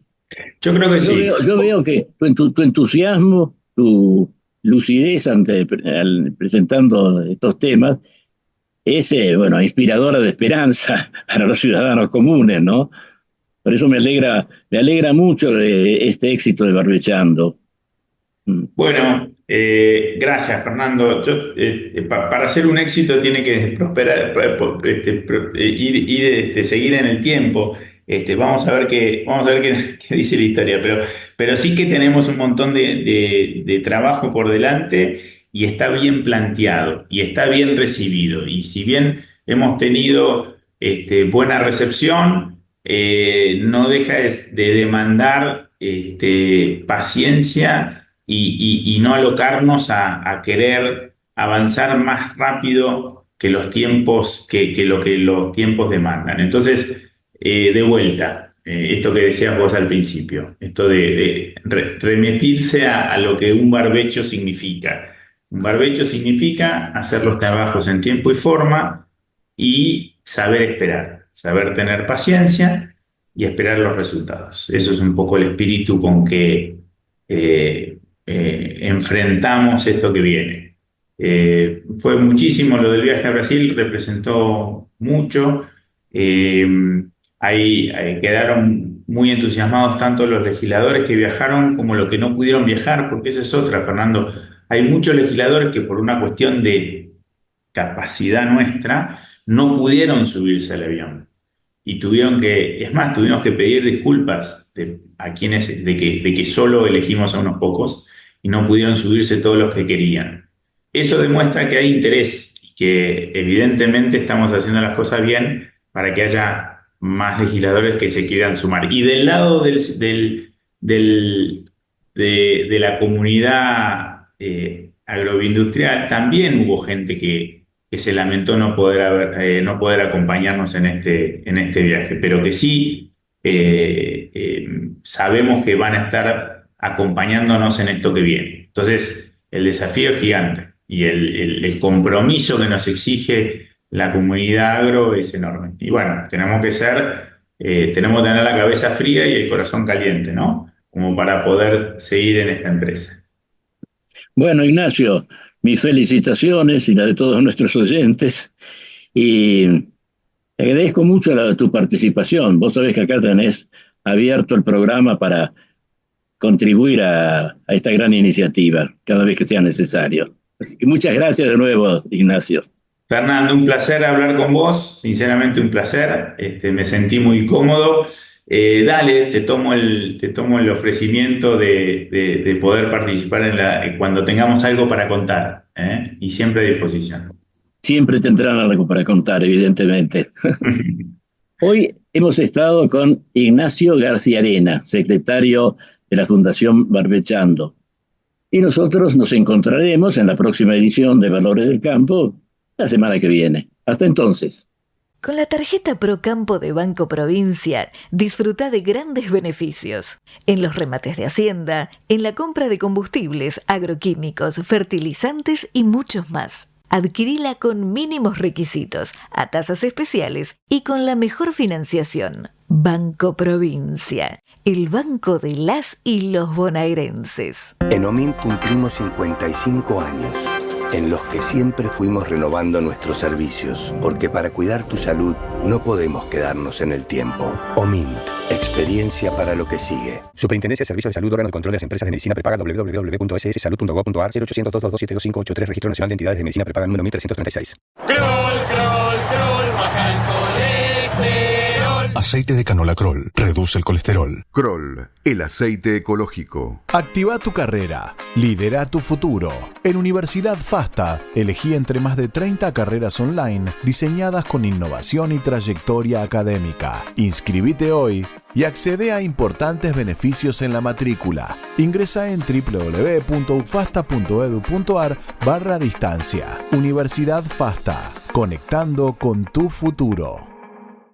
Yo creo que sí. Yo veo que tu entusiasmo, tu lucidez presentando estos temas es bueno, inspiradora de esperanza para los ciudadanos comunes, ¿no? Por eso me alegra mucho este éxito de Barbechando. Bueno, gracias, Fernando. Para hacer un éxito tiene que prosperar, seguir en el tiempo. Vamos a ver qué dice la historia, pero sí que tenemos un montón de trabajo por delante, y está bien planteado y está bien recibido. Y si bien hemos tenido buena recepción, no deja de demandar paciencia y no alocarnos a querer avanzar más rápido que los tiempos, que lo que los tiempos demandan. Entonces, de vuelta, esto que decías vos al principio, esto de remitirse a lo que un barbecho significa. Un barbecho significa hacer los trabajos en tiempo y forma y saber esperar, saber tener paciencia y esperar los resultados. Eso es un poco el espíritu con que enfrentamos esto que viene. Fue muchísimo lo del viaje a Brasil, representó mucho. Ahí quedaron muy entusiasmados tanto los legisladores que viajaron como los que no pudieron viajar, porque esa es otra, Fernando. Hay muchos legisladores que por una cuestión de capacidad nuestra no pudieron subirse al avión. Y tuvimos que pedir disculpas a quienes de que solo elegimos a unos pocos y no pudieron subirse todos los que querían. Eso demuestra que hay interés y que evidentemente estamos haciendo las cosas bien para que haya más legisladores que se quieran sumar. Y del lado de la comunidad agroindustrial también hubo gente que se lamentó no poder acompañarnos en este viaje, pero que sí sabemos que van a estar acompañándonos en esto que viene. Entonces, el desafío es gigante y el compromiso que nos exige la comunidad agro es enorme. Y bueno, tenemos que tener la cabeza fría y el corazón caliente, ¿no? Como para poder seguir en esta empresa. Bueno, Ignacio, mis felicitaciones y la de todos nuestros oyentes. Y te agradezco mucho tu participación. Vos sabés que acá tenés abierto el programa para contribuir a esta gran iniciativa cada vez que sea necesario. Así que muchas gracias de nuevo, Ignacio. Fernando, un placer hablar con vos, sinceramente un placer, me sentí muy cómodo. Dale, te tomo el ofrecimiento de poder participar cuando tengamos algo para contar, ¿eh? Y siempre a disposición. Siempre tendrán algo para contar, evidentemente. Hoy hemos estado con Ignacio García Arena, secretario de la Fundación Barbechando. Y nosotros nos encontraremos en la próxima edición de Valores del Campo la semana que viene. Hasta entonces. Con la tarjeta Procampo de Banco Provincia, disfruta de grandes beneficios. En los remates de Hacienda, en la compra de combustibles, agroquímicos, fertilizantes y muchos más. Adquirila con mínimos requisitos, a tasas especiales y con la mejor financiación. Banco Provincia, el banco de las y los bonaerenses. En Omint cumplimos 55 años, en los que siempre fuimos renovando nuestros servicios, porque para cuidar tu salud no podemos quedarnos en el tiempo. Omint, experiencia para lo que sigue. Superintendencia de Servicios de Salud, órgano de control de las empresas de medicina prepaga, www.sssalud.gov.ar, 0800-227-2583, Registro Nacional de Entidades de Medicina Prepaga número 1336. Kroll, baja el colesterol. Aceite de canola Kroll reduce el colesterol. Kroll, el aceite ecológico. Activa tu carrera. Lidera tu futuro. En Universidad FASTA, elegí entre más de 30 carreras online diseñadas con innovación y trayectoria académica. Inscribite hoy y accede a importantes beneficios en la matrícula. Ingresa en www.ufasta.edu.ar/distancia. Universidad FASTA, conectando con tu futuro.